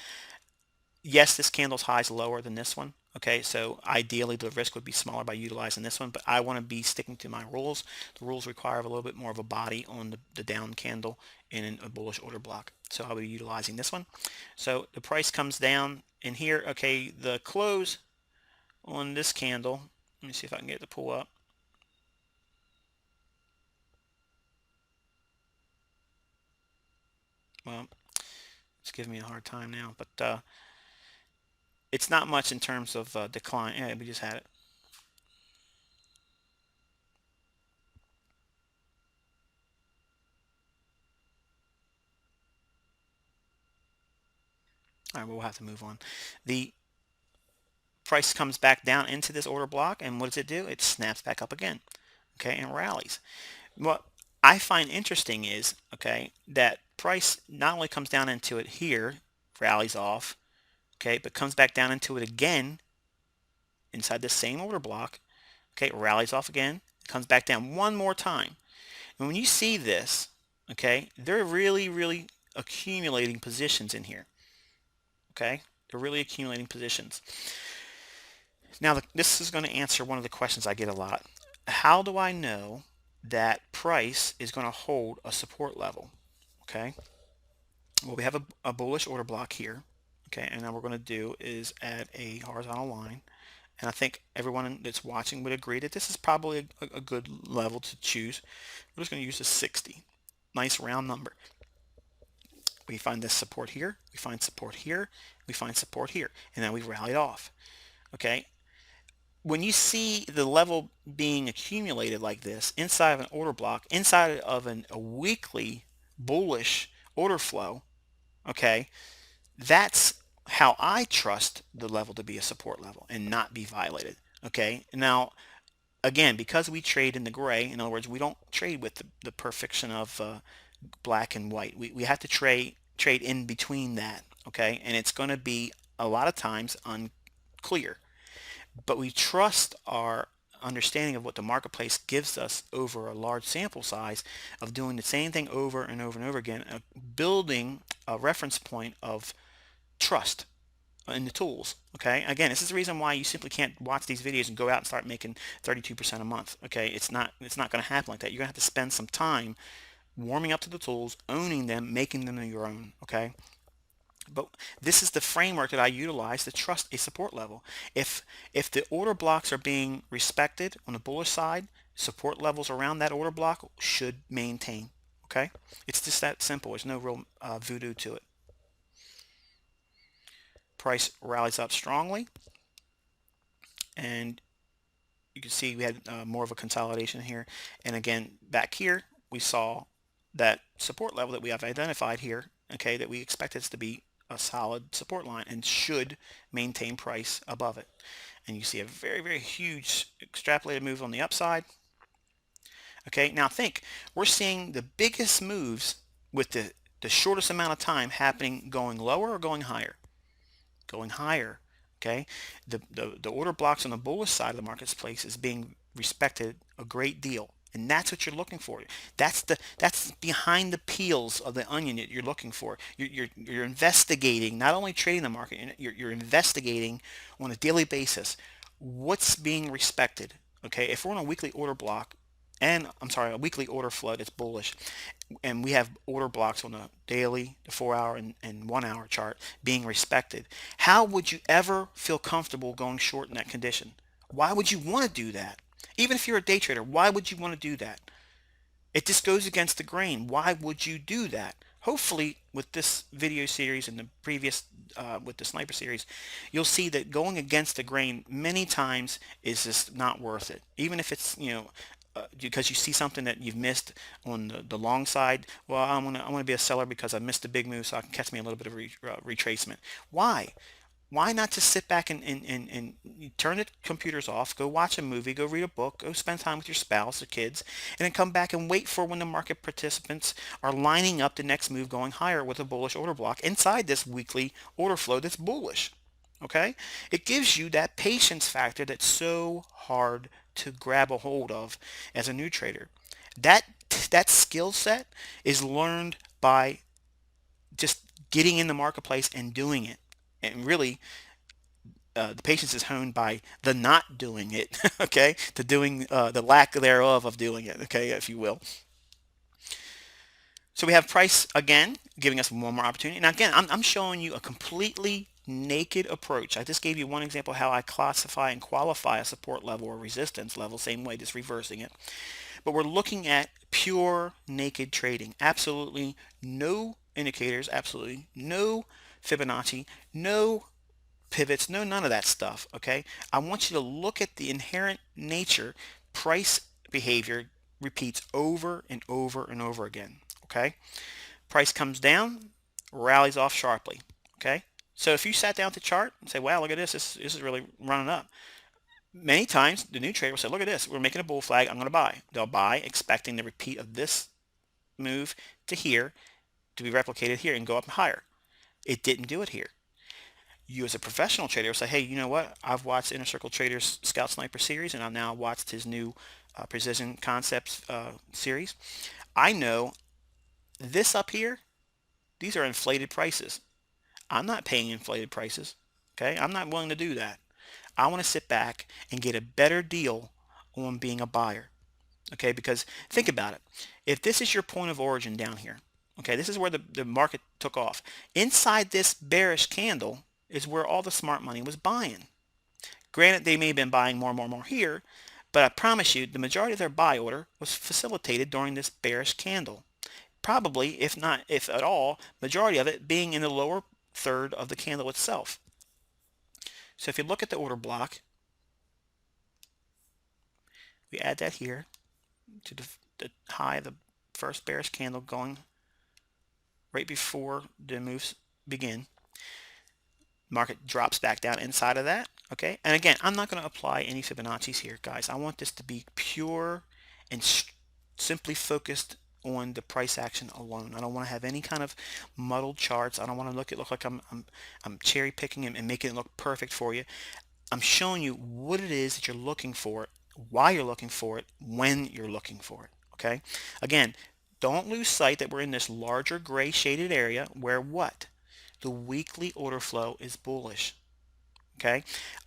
yes, this candle's high is lower than this one. Okay, so ideally the risk would be smaller by utilizing this one, but I want to be sticking to my rules. The rules require a little bit more of a body on the down candle in a bullish order block. So I'll be utilizing this one. So the price comes down in here. Okay, the close on this candle, let me see if I can get it to pull up. Well, it's giving me a hard time now, but it's not much in terms of decline. Yeah, we just had it. All right, we'll have to move on. The price comes back down into this order block, and what does it do? It snaps back up again, okay, and rallies. What I find interesting is, okay, that price not only comes down into it here, rallies off, okay, but comes back down into it again inside the same order block, okay, rallies off again, comes back down one more time. And when you see this, okay, they're really accumulating positions in here, okay? They're really accumulating positions. Now, this is going to answer one of the questions I get a lot. How do I know that price is going to hold a support level? Okay, well, we have a bullish order block here. Okay, and now what we're going to do is add a horizontal line. And I think everyone that's watching would agree that this is probably a good level to choose. We're just going to use a 60. Nice round number. We find this support here, we find support here, we find support here, and then we rallied off. Okay, when you see the level being accumulated like this inside of an order block, inside of a weekly bullish order flow, okay, that's how I trust the level to be a support level and not be violated. Okay, now again, because we trade in the gray, in other words, we don't trade with the perfection of black and white. We have to trade in between that. Okay, and it's going to be a lot of times unclear, but we trust our understanding of what the marketplace gives us over a large sample size of doing the same thing over and over and over again, building a reference point of trust in the tools. Okay, again, this is the reason why you simply can't watch these videos and go out and start making 32% a month. Okay, it's not going to happen like that. You're going to have to spend some time warming up to the tools, owning them, making them your own. Okay, but this is the framework that I utilize to trust a support level. If the order blocks are being respected on the bullish side, support levels around that order block should maintain. Okay, it's just that simple. There's no real voodoo to it. Price rallies up strongly, and you can see we had more of a consolidation here. And again, back here we saw that support level that we have identified here, okay, that we expect this to be a solid support line and should maintain price above it. And you see a very huge extrapolated move on the upside. Okay, now think, we're seeing the biggest moves with the shortest amount of time happening going lower or going higher? Going higher. Okay, the order blocks on the bullish side of the marketplace is being respected a great deal, and that's what you're looking for. That's behind the peels of the onion that you're looking for. You're investigating, not only trading the market, you're investigating on a daily basis what's being respected. Okay, if we're on a weekly order block, and I'm sorry, a weekly order flow that's bullish, and we have order blocks on the daily, the 4-hour and 1-hour chart being respected, how would you ever feel comfortable going short in that condition? Why would you want to do that? Even if you're a day trader, why would you want to do that? It just goes against the grain. Why would you do that? Hopefully with this video series and the previous with the sniper series, you'll see that going against the grain many times is just not worth it. Even if it's, because you see something that you've missed on the long side. Well, I want to be a seller because I missed a big move, so I can catch me a little bit of retracement. Why? Why not just sit back and turn the computers off, go watch a movie, go read a book, go spend time with your spouse or kids, and then come back and wait for when the market participants are lining up the next move going higher with a bullish order block inside this weekly order flow that's bullish. Okay? It gives you that patience factor that's so hard to grab a hold of as a new trader. That that skill set is learned by just getting in the marketplace and doing it. And really, the patience is honed by the not doing it, okay, to doing the lack thereof of doing it, okay, if you will. So we have price again giving us one more opportunity. Now again, I'm showing you a completely naked approach. I just gave you one example how I classify and qualify a support level or resistance level, same way, just reversing it. But we're looking at pure naked trading. Absolutely no indicators, absolutely no Fibonacci, no pivots, no none of that stuff. Okay, I want you to look at the inherent nature. Price behavior repeats over and over and over again. Okay, price comes down, rallies off sharply. Okay, So if you sat down at the chart and say, wow, look at this is really running up. Many times the new trader will say, look at this, we're making a bull flag, I'm going to buy. They'll buy expecting the repeat of this move to here to be replicated here and go up higher. It didn't do it here. You as a professional trader will say, hey, you know what? I've watched Inner Circle Trader's Scout Sniper series, and I've now watched his new Precision Concepts series. I know this up here, these are inflated prices. I'm not paying inflated prices. Okay, I'm not willing to do that. I want to sit back and get a better deal on being a buyer. Okay, because think about it. If this is your point of origin down here, okay, this is where the market took off. Inside this bearish candle is where all the smart money was buying. Granted, they may have been buying more here, but I promise you the majority of their buy order was facilitated during this bearish candle. Probably, if not, if at all, majority of it being in the lower third of the candle itself. So if you look at the order block, we add that here to the high of the first bearish candle going right before the moves begin. Market drops back down inside of that. Okay, and again, I'm not going to apply any Fibonacci's here, guys. I want this to be pure and simply focused on the price action alone. I don't want to have any kind of muddled charts. I don't want to look like I'm cherry picking and making it look perfect for you. I'm showing you what it is that you're looking for, why you're looking for it, when you're looking for it. Okay, again, don't lose sight that we're in this larger gray shaded area where what? The weekly order flow is bullish. Okay,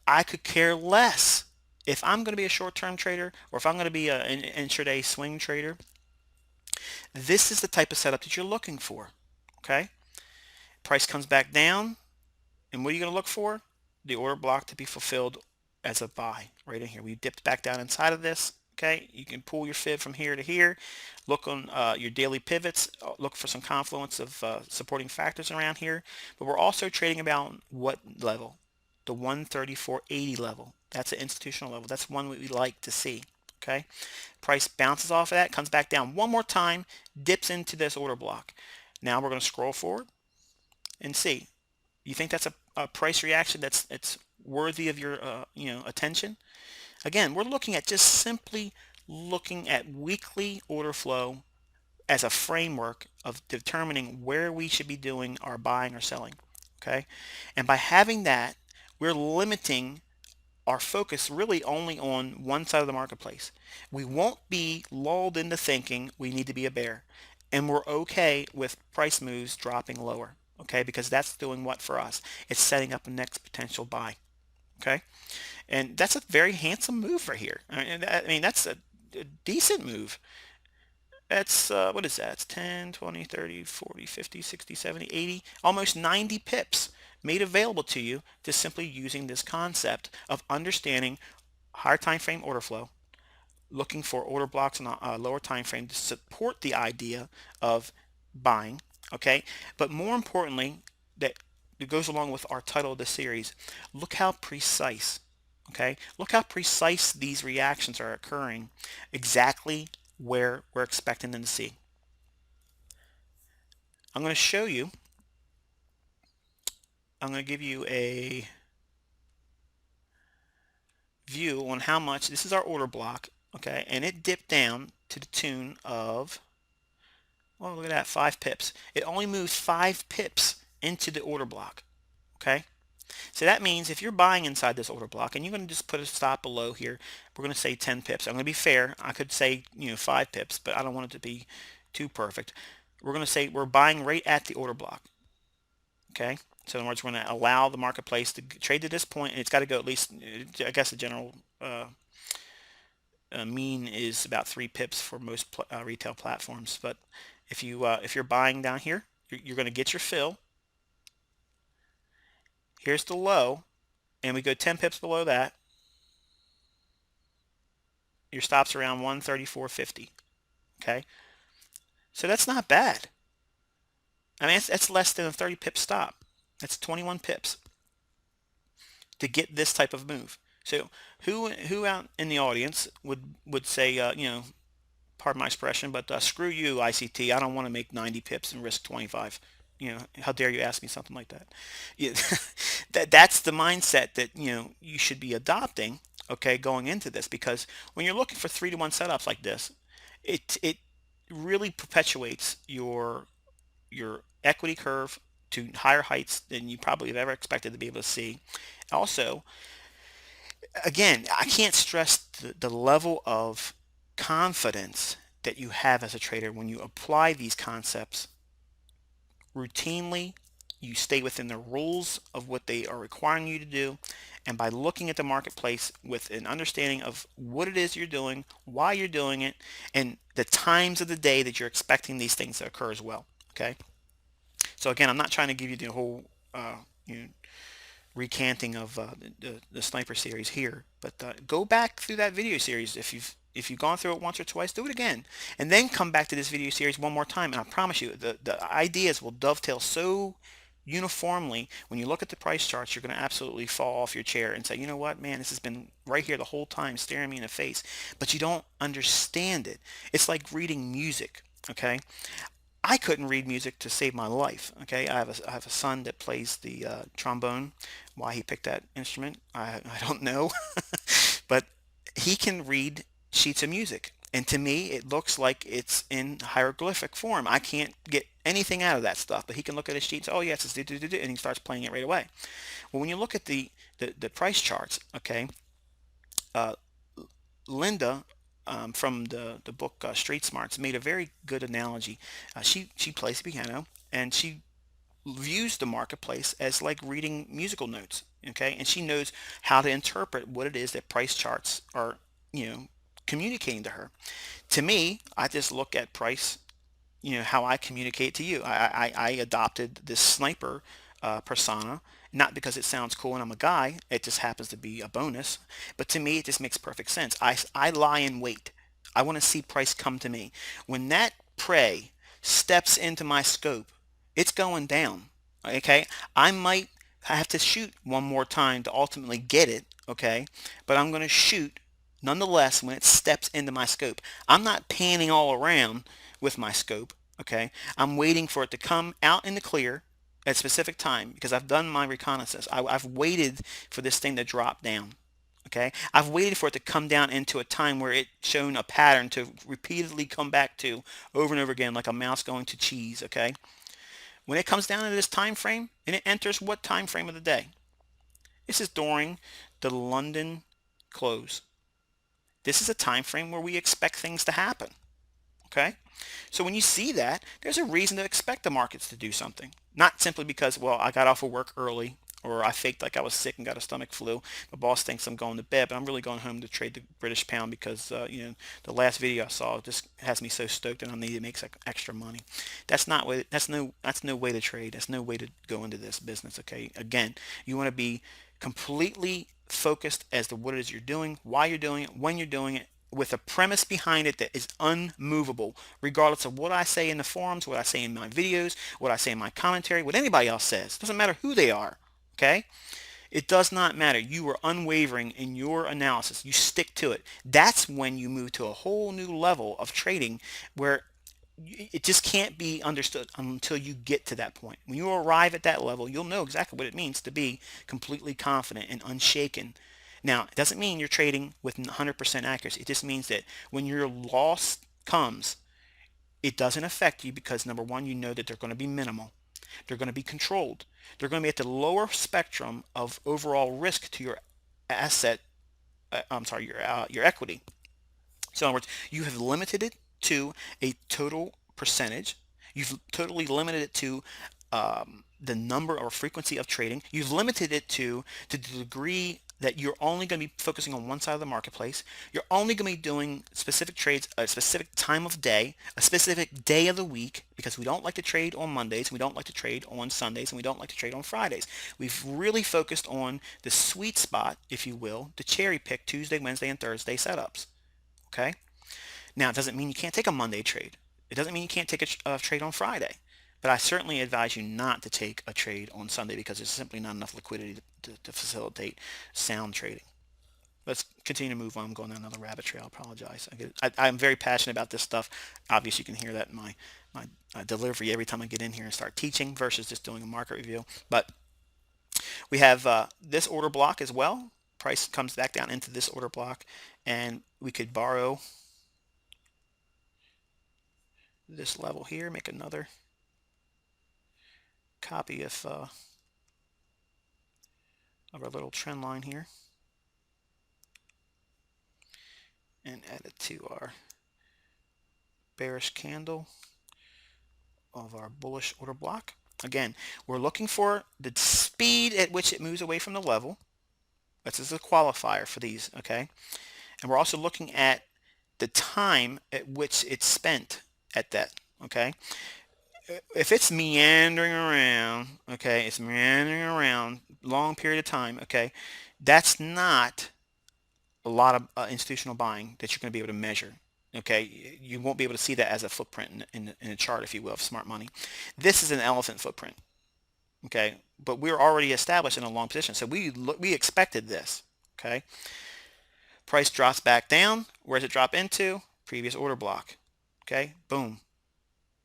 I could care less if I'm going to be a short-term trader or if I'm going to be an intraday swing trader. This is the type of setup that you're looking for. Okay, price comes back down, and what are you going to look for? The order block to be fulfilled as a buy right in here. We dipped back down inside of this. Okay, you can pull your fib from here to here. Look on your daily pivots. Look for some confluence of supporting factors around here. But we're also trading about what level? The 134.80 level. That's an institutional level. That's one we like to see. Okay, price bounces off of that, comes back down one more time, dips into this order block. Now we're going to scroll forward and see. You think that's a price reaction that's worthy of your attention? Again, we're looking at just simply looking at weekly order flow as a framework of determining where we should be doing our buying or selling. Okay, and by having that, we're limiting our focus really only on one side of the marketplace. We won't be lulled into thinking we need to be a bear, and we're okay with price moves dropping lower. Okay, because that's doing what for us? It's setting up a next potential buy. Okay, and that's a very handsome move right here. I mean that's a decent move. That's what is that? It's 10, 20, 30, 40, 50, 60, 70, 80, almost 90 pips made available to you just simply using this concept of understanding higher time frame order flow, looking for order blocks on a lower time frame to support the idea of buying. Okay, but more importantly, that it goes along with our title of the series. Look how precise. Okay, look how precise these reactions are occurring, exactly where we're expecting them to see. I'm going to show you. I'm going to give you a view on how much this is our order block. Okay, and it dipped down to the tune of, well, look at that, 5 pips. It only moved 5 pips into the order block. Okay, so that means if you're buying inside this order block and you're going to just put a stop below here, we're going to say 10 pips. I'm going to be fair. I could say 5 pips, but I don't want it to be too perfect. We're going to say we're buying right at the order block. Okay, so in other words, we're going to allow the marketplace to trade to this point, and it's got to go at least, I guess the general mean is about 3 pips for most retail platforms. But if you're buying down here, you're going to get your fill. Here's the low, and we go 10 pips below that. Your stop's around 134.50. Okay, so that's not bad. I mean, that's less than a 30 pip stop. That's 21 pips to get this type of move. So who out in the audience would say, pardon my expression, but screw you, ICT. I don't want to make 90 pips and risk 25. how dare you ask me something like that? Yeah, that's the mindset that you should be adopting, okay, going into this, because when you're looking for 3-to-1 setups like this, it really perpetuates your equity curve to higher heights than you probably have ever expected to be able to see. Also, again, I can't stress the level of confidence that you have as a trader when you apply these concepts routinely. You stay within the rules of what they are requiring you to do, and by looking at the marketplace with an understanding of what it is you're doing, why you're doing it, and the times of the day that you're expecting these things to occur as well. Okay. So again, I'm not trying to give you the whole you know, recanting of the sniper series here, but go back through that video series. If you've gone through it once or twice, do it again, and then come back to this video series one more time, and I promise you the ideas will dovetail so uniformly. When you look at the price charts, you're going to absolutely fall off your chair and say, you know what, man, this has been right here the whole time staring me in the face, but you don't understand it. It's like reading music. Okay, I couldn't read music to save my life. Okay, I have a son that plays the trombone. Why he picked that instrument, I don't know, but he can read sheets of music, and to me, it looks like it's in hieroglyphic form. I can't get anything out of that stuff, but he can look at his sheets. Oh yes, it's do do do do, and he starts playing it right away. Well, when you look at the price charts, okay, uh, Linda from the book Street Smarts made a very good analogy. She plays the piano, and she views the marketplace as like reading musical notes. Okay, and she knows how to interpret what it is that price charts are you know communicating to her. To me, I just look at price, how I communicate to you. I adopted this sniper persona, not because it sounds cool and I'm a guy. It just happens to be a bonus. But to me, it just makes perfect sense. I lie in wait. I want to see price come to me. When that prey steps into my scope, it's going down. Okay, I might have to shoot one more time to ultimately get it. Okay, but I'm going to shoot nonetheless when it steps into my scope. I'm not panning all around with my scope. Okay, I'm waiting for it to come out in the clear at a specific time because I've done my reconnaissance. I've waited for this thing to drop down. Okay, I've waited for it to come down into a time where it's shown a pattern to repeatedly come back to over and over again, like a mouse going to cheese. Okay, when it comes down to this time frame and it enters what time frame of the day? This is during the London close. This is a time frame where we expect things to happen. Okay, so when you see that, there's a reason to expect the markets to do something. Not simply because, well, I got off of work early, or I faked like I was sick and got a stomach flu. My boss thinks I'm going to bed, but I'm really going home to trade the British pound because the last video I saw just has me so stoked and I need to make extra money. That's no way to trade. That's no way to go into this business. Okay, again, you want to be completely focused as to what it is you're doing, why you're doing it, when you're doing it, with a premise behind it that is unmovable, regardless of what I say in the forums, what I say in my videos, what I say in my commentary, what anybody else says. It doesn't matter who they are. Okay? It does not matter. You are unwavering in your analysis. You stick to it. That's when you move to a whole new level of trading where it just can't be understood until you get to that point. When you arrive at that level, you'll know exactly what it means to be completely confident and unshaken. Now, it doesn't mean you're trading with 100% accuracy. It just means that when your loss comes, it doesn't affect you because number one, you know that they're going to be minimal. They're going to be controlled. They're going to be at the lower spectrum of overall risk to your asset. I'm sorry, your equity. So in other words, you have limited it to a total percentage. You've totally limited it to the number or frequency of trading. You've limited it to the degree that you're only going to be focusing on one side of the marketplace. You're only going to be doing specific trades a specific time of day, a specific day of the week, because we don't like to trade on Mondays, we don't like to trade on Sundays, and we don't like to trade on Fridays. We've really focused on the sweet spot, if you will, to cherry pick Tuesday, Wednesday, and Thursday setups. Okay? Now, it doesn't mean you can't take a Monday trade. It doesn't mean you can't take a trade on Friday. But I certainly advise you not to take a trade on Sunday because there's simply not enough liquidity to facilitate sound trading. Let's continue to move on. I'm going down another rabbit trail. I apologize. I'm very passionate about this stuff. Obviously, you can hear that in my my delivery every time I get in here and start teaching versus just doing a market review. But we have this order block as well. Price comes back down into this order block, and we could borrow this level here, make another copy of our little trend line here, and add it to our bearish candle of our bullish order block. Again, we're looking for the speed at which it moves away from the level. This is a qualifier for these, okay? And we're also looking at the time at which it's spent at that, okay? If it's meandering around, okay, it's meandering around long period of time, okay, that's not a lot of institutional buying that you're going to be able to measure. Okay, you won't be able to see that as a footprint in a chart, if you will, of smart money. This is an elephant footprint. Okay, but we're already established in a long position, so we expected this. Okay, price drops back down. Where does it drop into? Previous order block. Okay, boom.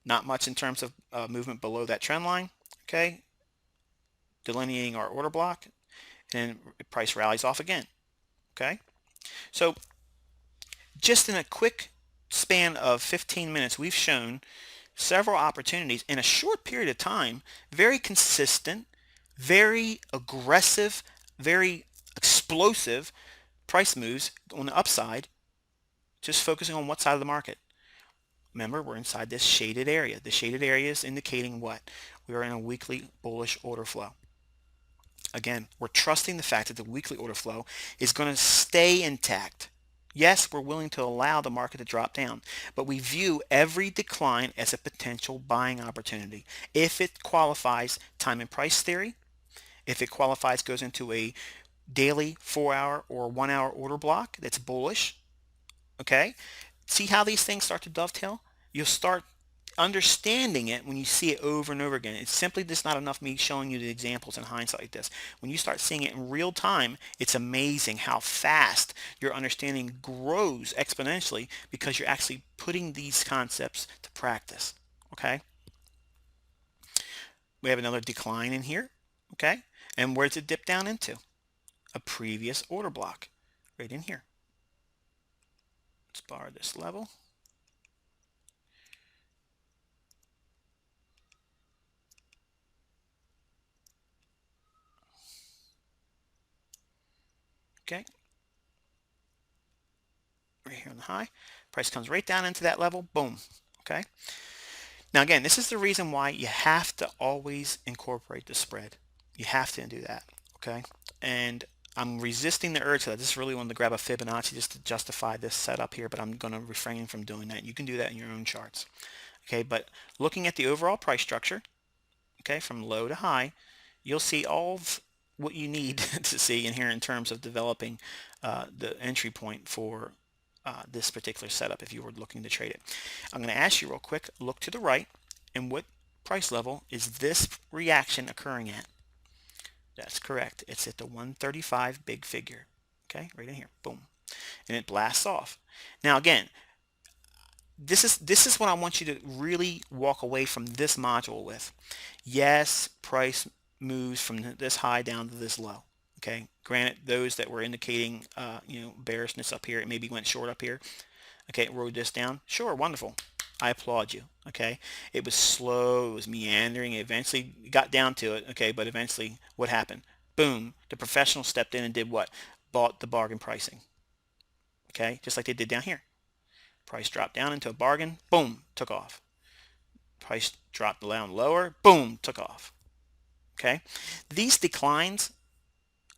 Not much in terms of movement below that trend line. Okay, delineating our order block, and price rallies off again. Okay, so just in a quick span of 15 minutes, we've shown several opportunities in a short period of time, very consistent, very aggressive, very explosive price moves on the upside, just focusing on what side of the market. Remember, we're inside this shaded area. The shaded area is indicating what? We are in a weekly bullish order flow. Again, we're trusting the fact that the weekly order flow is going to stay intact. Yes, we're willing to allow the market to drop down, but we view every decline as a potential buying opportunity. If it qualifies time and price theory, if it qualifies, goes into a daily 4-hour or 1-hour order block that's bullish, okay? See how these things start to dovetail? You'll start understanding it when you see it over and over again. It's simply just not enough me showing you the examples in hindsight like this. When you start seeing it in real time, it's amazing how fast your understanding grows exponentially because you're actually putting these concepts to practice. Okay? We have another decline in here. Okay? And where's it dip down into? A previous order block. Right in here. Let's borrow this level. Okay? Right here on the high. Price comes right down into that level. Boom. Okay? Now again, this is the reason why you have to always incorporate the spread. You have to do that, okay? And I'm resisting the urge to that. I just really wanted to grab a Fibonacci just to justify this setup here, but I'm going to refrain from doing that. You can do that in your own charts, okay? But looking at the overall price structure, okay, from low to high, you'll see all of what you need to see in here in terms of developing the entry point for this particular setup if you were looking to trade it. I'm going to ask you real quick, look to the right, and what price level is this reaction occurring at? That's correct. It's at the 135 big figure. Okay, right in here. Boom. And it blasts off. Now again, this is what I want you to really walk away from this module with. Yes, price moves from this high down to this low. Okay, granted, those that were indicating bearishness up here, it maybe went short up here. Okay, it rode this down. Sure, wonderful. I applaud you. Okay, it was slow, it was meandering. It eventually got down to it. Okay, but eventually, what happened? Boom! The professional stepped in and did what? Bought the bargain pricing. Okay, just like they did down here. Price dropped down into a bargain. Boom! Took off. Price dropped down lower. Boom! Took off. Okay, these declines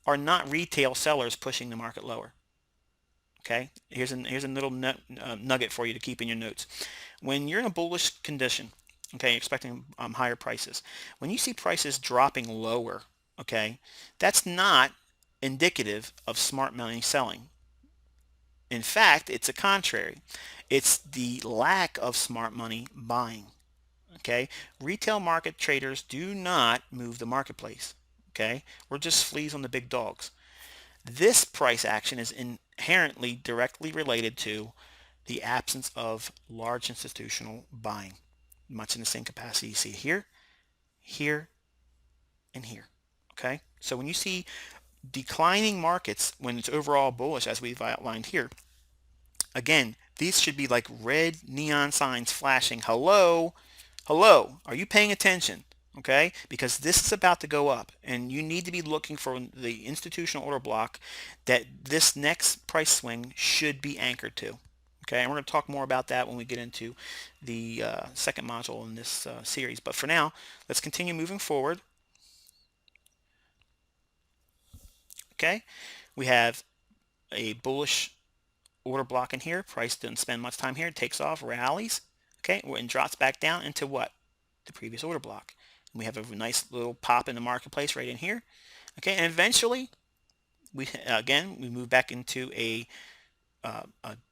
are not retail sellers pushing the market lower. Okay, here's a little nugget for you to keep in your notes. When you're in a bullish condition, okay, expecting higher prices, when you see prices dropping lower, okay, that's not indicative of smart money selling. In fact, it's a contrary. It's the lack of smart money buying. Okay, retail market traders do not move the marketplace. Okay, we're just fleas on the big dogs. This price action is inherently directly related to the absence of large institutional buying. much in the same capacity you see here, here, and here. Okay, so when you see declining markets when it's overall bullish, as we've outlined here, again, these should be like red neon signs flashing. Hello, hello, are you paying attention? Okay, because this is about to go up, and you need to be looking for the institutional order block that this next price swing should be anchored to. Okay, and we're going to talk more about that when we get into the second module in this series. But for now, let's continue moving forward. Okay, we have a bullish order block in here. Price didn't spend much time here. It takes off, rallies, okay, and drops back down into what? The previous order block. And we have a nice little pop in the marketplace right in here. Okay, and eventually we move back into a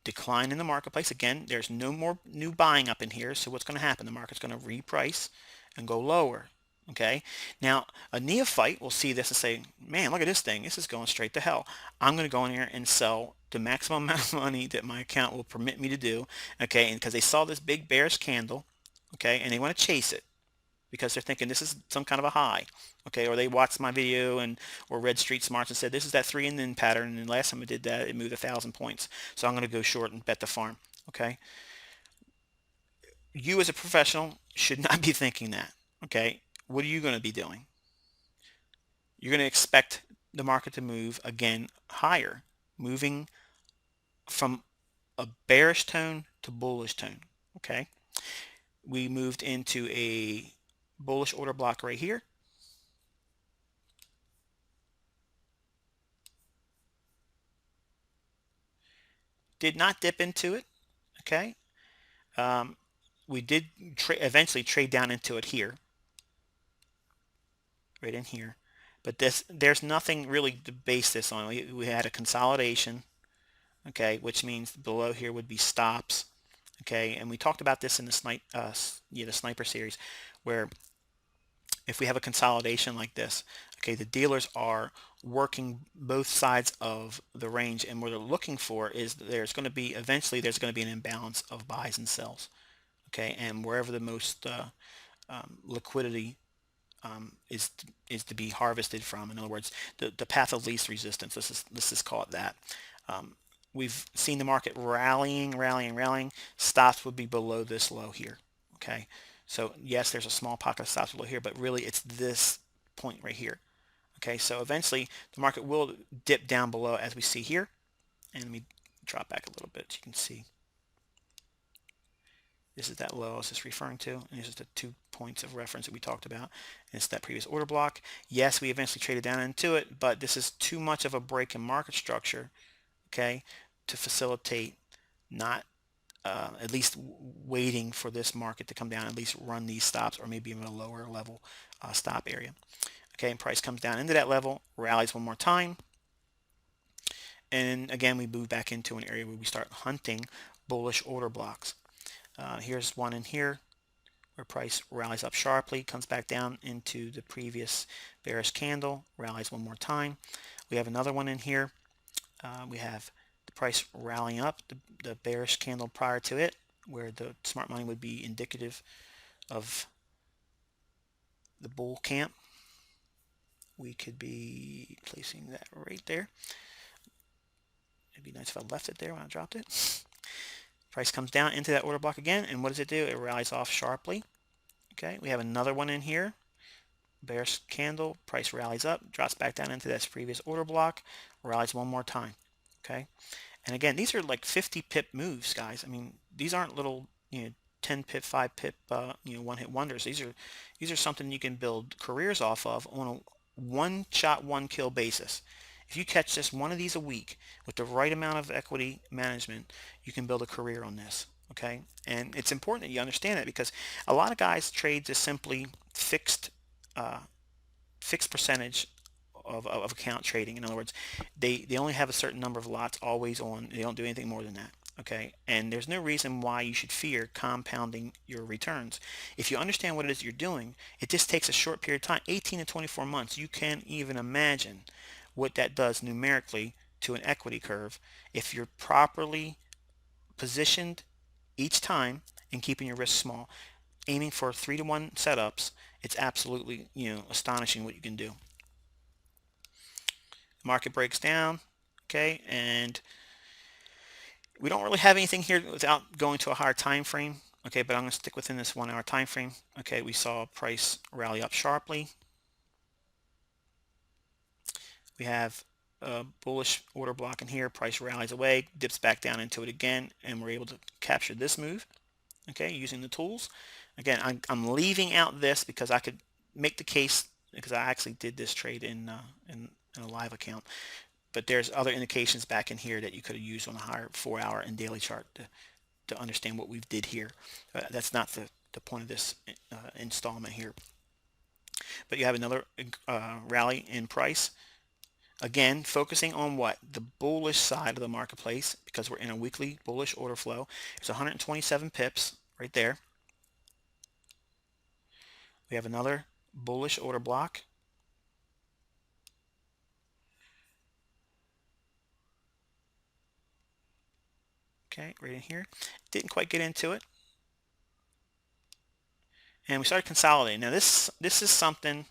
decline in the marketplace. Again, there's no more new buying up in here. So what's going to happen? The market's going to reprice and go lower. Okay, now a neophyte will see this and say, man, look at this thing, this is going straight to hell. I'm going to go in here and sell the maximum amount of money that my account will permit me to do. Okay, and because they saw this big bearish candle, okay, and they want to chase it because they're thinking this is some kind of a high, okay, or they watched my video and or read Street Smarts and said this is that 3 and then pattern, and last time I did that it moved 1,000 points, so I'm going to go short and bet the farm. Okay, you as a professional should not be thinking that. Okay, what are you going to be doing? You're going to expect the market to move again higher, moving from a bearish tone to bullish tone. Okay, we moved into a bullish order block right here. Did not dip into it. Okay, we did eventually trade down into it here, right in here, but there's nothing really to base this on. We had a consolidation, okay, which means below here would be stops, okay, and we talked about this in the the sniper series, where if we have a consolidation like this, okay, the dealers are working both sides of the range, and what they're looking for is eventually there's going to be an imbalance of buys and sells, okay, and wherever the most liquidity is to be harvested from. In other words, the path of least resistance. Let's just call it that. We've seen the market rallying. Stops would be below this low here. Okay, so yes, there's a small pocket of stops below here, but really it's this point right here. Okay, so eventually the market will dip down below as we see here. And let me drop back a little bit so you can see. This is that low I was just referring to, and this is the 2 points of reference that we talked about. And it's that previous order block. Yes, we eventually traded down into it, but this is too much of a break in market structure, okay, to facilitate not at least waiting for this market to come down, at least run these stops, or maybe even a lower level stop area. Okay, and price comes down into that level, rallies one more time, and again we move back into an area where we start hunting bullish order blocks. Here's one in here where price rallies up sharply, comes back down into the previous bearish candle, rallies one more time. We have another one in here. We have the price rallying up, the bearish candle prior to it, where the smart money would be indicative of the bull camp. We could be placing that right there. It'd be nice if I left it there when I dropped it. Price comes down into that order block again, and what does it do? It rallies off sharply. Okay, we have another one in here. Bearish candle, price rallies up, drops back down into this previous order block, rallies one more time. Okay, and again, these are like 50 pip moves, guys. I mean, these aren't little, 10 pip, 5 pip, one-hit wonders. These are something you can build careers off of on a one-shot, one-kill basis. If you catch just one of these a week with the right amount of equity management, you can build a career on this. Okay, and it's important that you understand that, because a lot of guys trade just simply fixed percentage of account trading. In other words, they only have a certain number of lots always on. They don't do anything more than that. Okay, and there's no reason why you should fear compounding your returns. If you understand what it is you're doing, it just takes a short period of time, 18 to 24 months. You can't even imagine what that does numerically to an equity curve if you're properly positioned each time and keeping your risk small. aiming for 3-to-1 setups, it's absolutely, astonishing what you can do. Market breaks down, okay, and we don't really have anything here without going to a higher time frame, okay, but I'm going to stick within this 1 hour time frame. Okay, we saw price rally up sharply. We have a bullish order block in here, price rallies away, dips back down into it again, and we're able to capture this move, okay, using the tools. Again, I'm leaving out this because I could make the case, because I actually did this trade in a live account, but there's other indications back in here that you could have used on a higher 4-hour and daily chart to understand what we did here. That's not the point of this installment here. But you have another rally in price. Again, focusing on what? The bullish side of the marketplace, because we're in a weekly bullish order flow. It's 127 pips right there. We have another bullish order block. Okay, right in here. Didn't quite get into it. And we started consolidating. Now this is something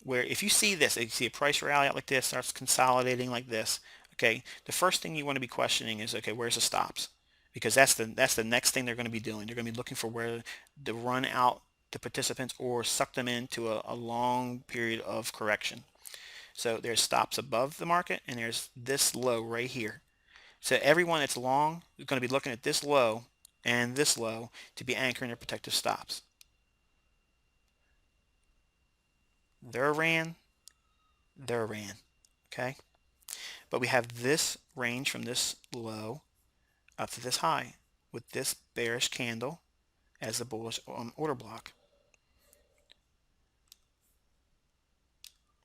where if you see this, if you see a price rally out like this, starts consolidating like this, okay, the first thing you want to be questioning is, okay, where's the stops? Because that's the next thing they're going to be doing. They're going to be looking for where to run out the participants or suck them into a long period of correction. So there's stops above the market, and there's this low right here. So everyone that's long is going to be looking at this low and this low to be anchoring their protective stops. They're ran, they're ran, okay? But we have this range from this low up to this high with this bearish candle as the bullish order block.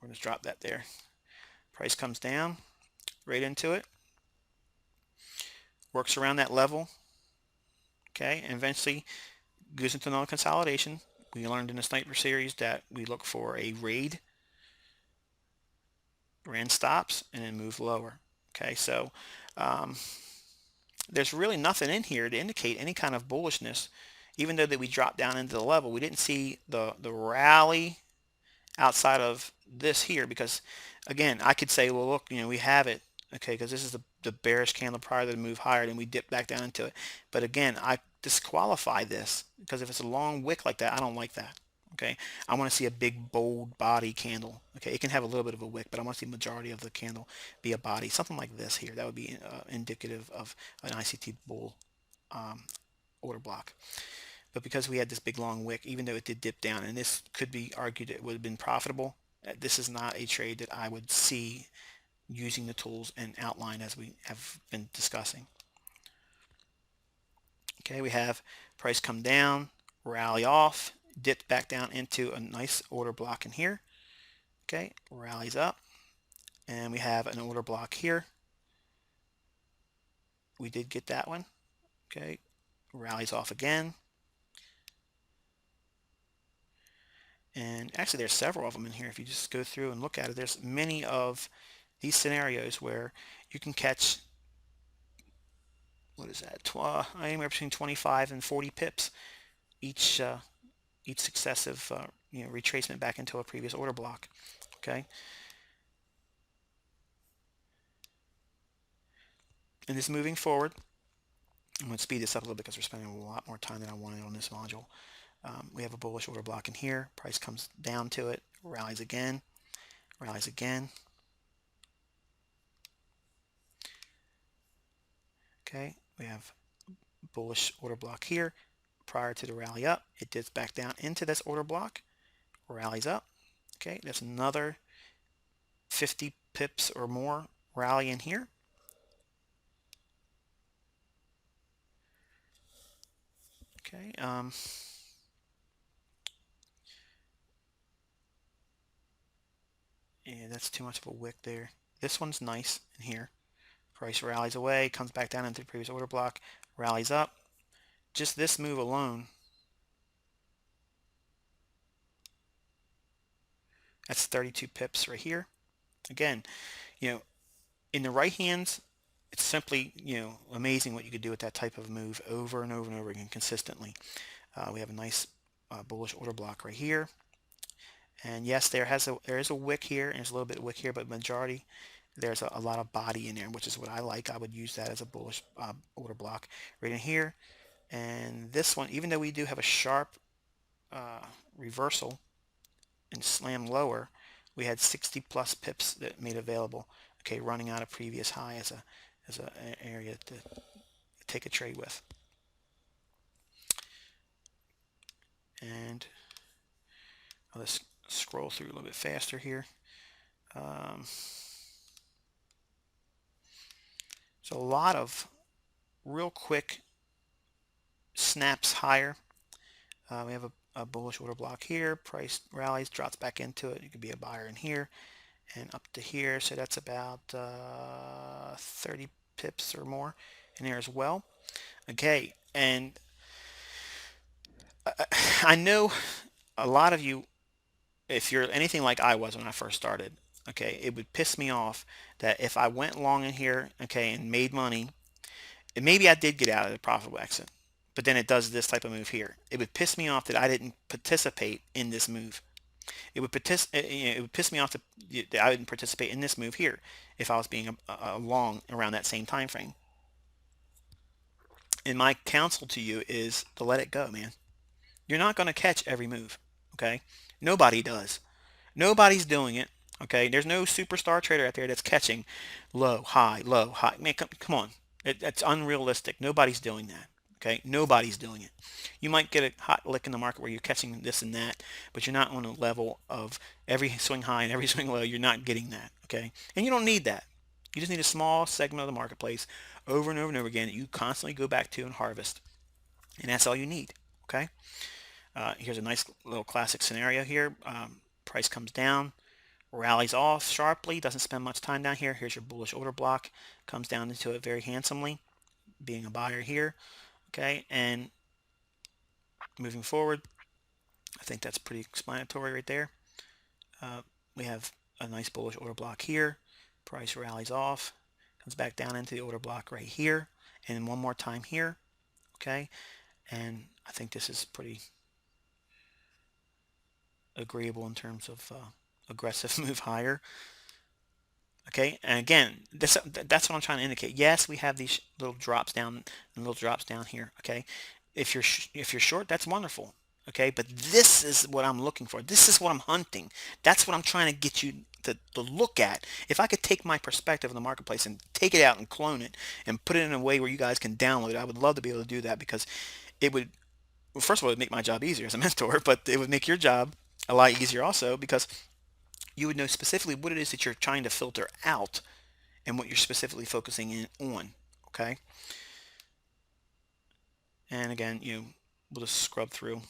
We're going to drop that there. Price comes down right into it, works around that level, okay, and eventually goes into another consolidation. We learned in the sniper series that we look for a raid, ran stops, and then move lower. Okay, so there's really nothing in here to indicate any kind of bullishness. Even though that we dropped down into the level, we didn't see the rally outside of this here, because again, I could say, well, look, we have it, okay, because this is the bearish candle prior to the move higher, and we dip back down into it. But again, I disqualify this because if it's a long wick like that, I don't like that. Okay, I want to see a big bold body candle. Okay, it can have a little bit of a wick, but I want to see the majority of the candle be a body, something like this here. That would be indicative of an ICT bull order block. But because we had this big long wick, even though it did dip down, and this could be argued it would have been profitable, this is not a trade that I would see using the tools and outline as we have been discussing. Okay, we have price come down, rally off, dipped back down into a nice order block in here. Okay, rallies up, and we have an order block here. We did get that one. Okay, rallies off again. And actually there's several of them in here. If you just go through and look at it, there's many of these scenarios where you can catch, what is that, anywhere between 25 and 40 pips each successive retracement back into a previous order block. Okay, and this moving forward, I'm going to speed this up a little bit because we're spending a lot more time than I wanted on this module. We have a bullish order block in here. Price comes down to it, rallies again, rallies again. Okay, we have bullish order block here. Prior to the rally up, it dips back down into this order block, rallies up. Okay, there's another 50 pips or more rally in here. Okay, yeah, that's too much of a wick there. This one's nice in here. Price rallies away, comes back down into the previous order block, rallies up. Just this move alone, that's 32 pips right here. Again, in the right hands, it's simply, amazing what you could do with that type of move over and over and over again consistently. We have a nice bullish order block right here. And yes, there is a wick here, and there's a little bit of wick here, but majority there's a lot of body in there, which is what I like. I would use that as a bullish order block right in here. And this one, even though we do have a sharp uh, reversal and slam lower, we had 60 plus pips that made available. Okay, running out of previous high as an area to take a trade with. And I'll just scroll through a little bit faster here. So a lot of real quick snaps higher. We have a bullish order block here. Price rallies, drops back into it. You could be a buyer in here and up to here. So that's about 30 pips or more in there as well. Okay, and I know a lot of you, if you're anything like I was when I first started, okay, it would piss me off that if I went long in here, okay, and made money, and maybe I did get out of the profitable exit, but then it does this type of move here. It would piss me off that I didn't participate in this move. It would piss me off that I didn't participate in this move here if I was being a long around that same time frame. And my counsel to you is to let it go, man. You're not going to catch every move, okay? Nobody does. Nobody's doing it, okay? There's no superstar trader out there that's catching low, high, low, high. Man, come on. That's unrealistic. Nobody's doing that, okay? Nobody's doing it. You might get a hot lick in the market where you're catching this and that, but you're not on a level of every swing high and every swing low. You're not getting that, okay? And you don't need that. You just need a small segment of the marketplace over and over and over again that you constantly go back to and harvest. And that's all you need, okay? Here's a nice little classic scenario here. Price comes down, rallies off sharply, doesn't spend much time down here. Here's your bullish order block, comes down into it very handsomely, being a buyer here. Okay, and moving forward, I think that's pretty explanatory right there. We have a nice bullish order block here. Price rallies off, comes back down into the order block right here, and one more time here. Okay, and I think this is pretty agreeable in terms of aggressive move higher. Okay, and again, that's what I'm trying to indicate. Yes, we have these little drops down and little drops down here. Okay, if you're short, that's wonderful. Okay, but this is what I'm looking for. This is what I'm hunting. That's what I'm trying to get you to look at. If I could take my perspective in the marketplace and take it out and clone it and put it in a way where you guys can download it, I would love to be able to do that because it would, well, first of all, it would make my job easier as a mentor, but it would make your job a lot easier also because you would know specifically what it is that you're trying to filter out and what you're specifically focusing in on. Okay, and again, we'll just scrub through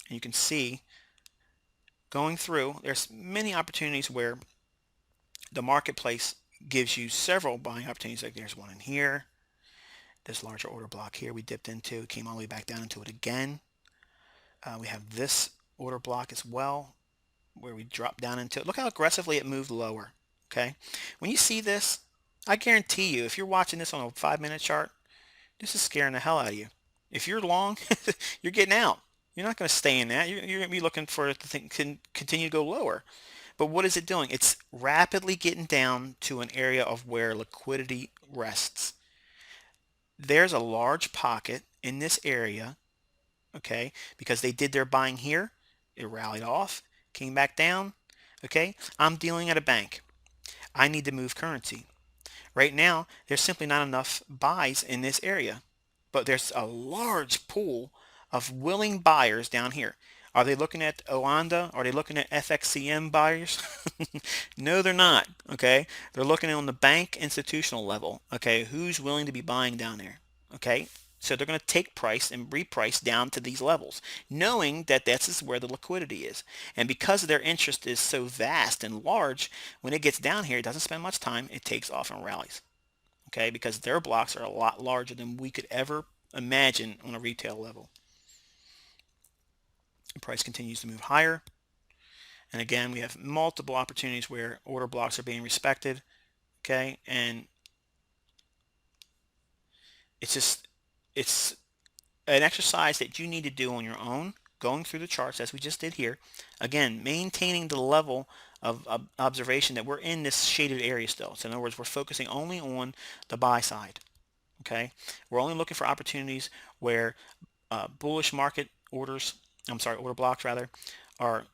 and you can see going through there's many opportunities where the marketplace gives you several buying opportunities. Like there's one in here, this larger order block here we dipped into, came all the way back down into it again. We have this order block as well where we drop down into it. Look how aggressively it moved lower. Okay, when you see this, I guarantee you if you're watching this on a 5-minute chart, this is scaring the hell out of you. If you're long, you're getting out. You're not going to stay in that. You're going to be looking for it to continue to go lower. But what is it doing? It's rapidly getting down to an area of where liquidity rests. There's a large pocket in this area, okay, because they did their buying here. It rallied off, came back down, okay. I'm dealing at a bank. I need to move currency. Right now, there's simply not enough buys in this area, but there's a large pool of willing buyers down here. Are they looking at Oanda? Are they looking at FXCM buyers? No, they're not. Okay, they're looking on the bank institutional level. Okay, who's willing to be buying down there? Okay, so they're going to take price and reprice down to these levels, knowing that this is where the liquidity is. And because their interest is so vast and large, when it gets down here, it doesn't spend much time. It takes off and rallies. Okay, because their blocks are a lot larger than we could ever imagine on a retail level. The price continues to move higher. And again, we have multiple opportunities where order blocks are being respected. Okay, and it's an exercise that you need to do on your own. going through the charts as we just did here. Again, maintaining the level of observation that we're in this shaded area still. So in other words, we're focusing only on the buy side. Okay, we're only looking for opportunities where bullish market orders, order blocks rather, are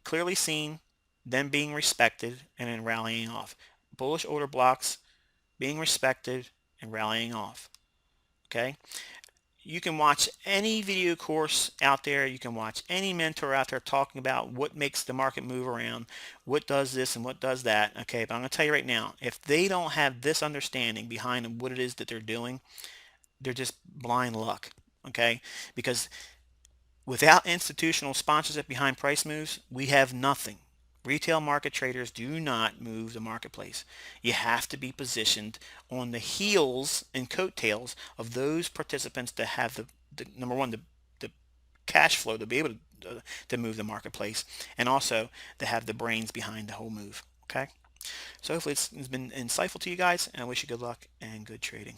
clearly seen, then being respected, and then rallying off. Bullish order blocks being respected and rallying off. Okay, you can watch any video course out there, you can watch any mentor out there talking about what makes the market move around, what does this and what does that. Okay, but I'm going to tell you right now, if they don't have this understanding behind what it is that they're doing, they're just blind luck. Okay, because without institutional sponsorship behind price moves, we have nothing. Retail market traders do not move the marketplace. You have to be positioned on the heels and coattails of those participants that have the number one, the cash flow to be able to move the marketplace, and also to have the brains behind the whole move. Okay, so hopefully it's been insightful to you guys, and I wish you good luck and good trading.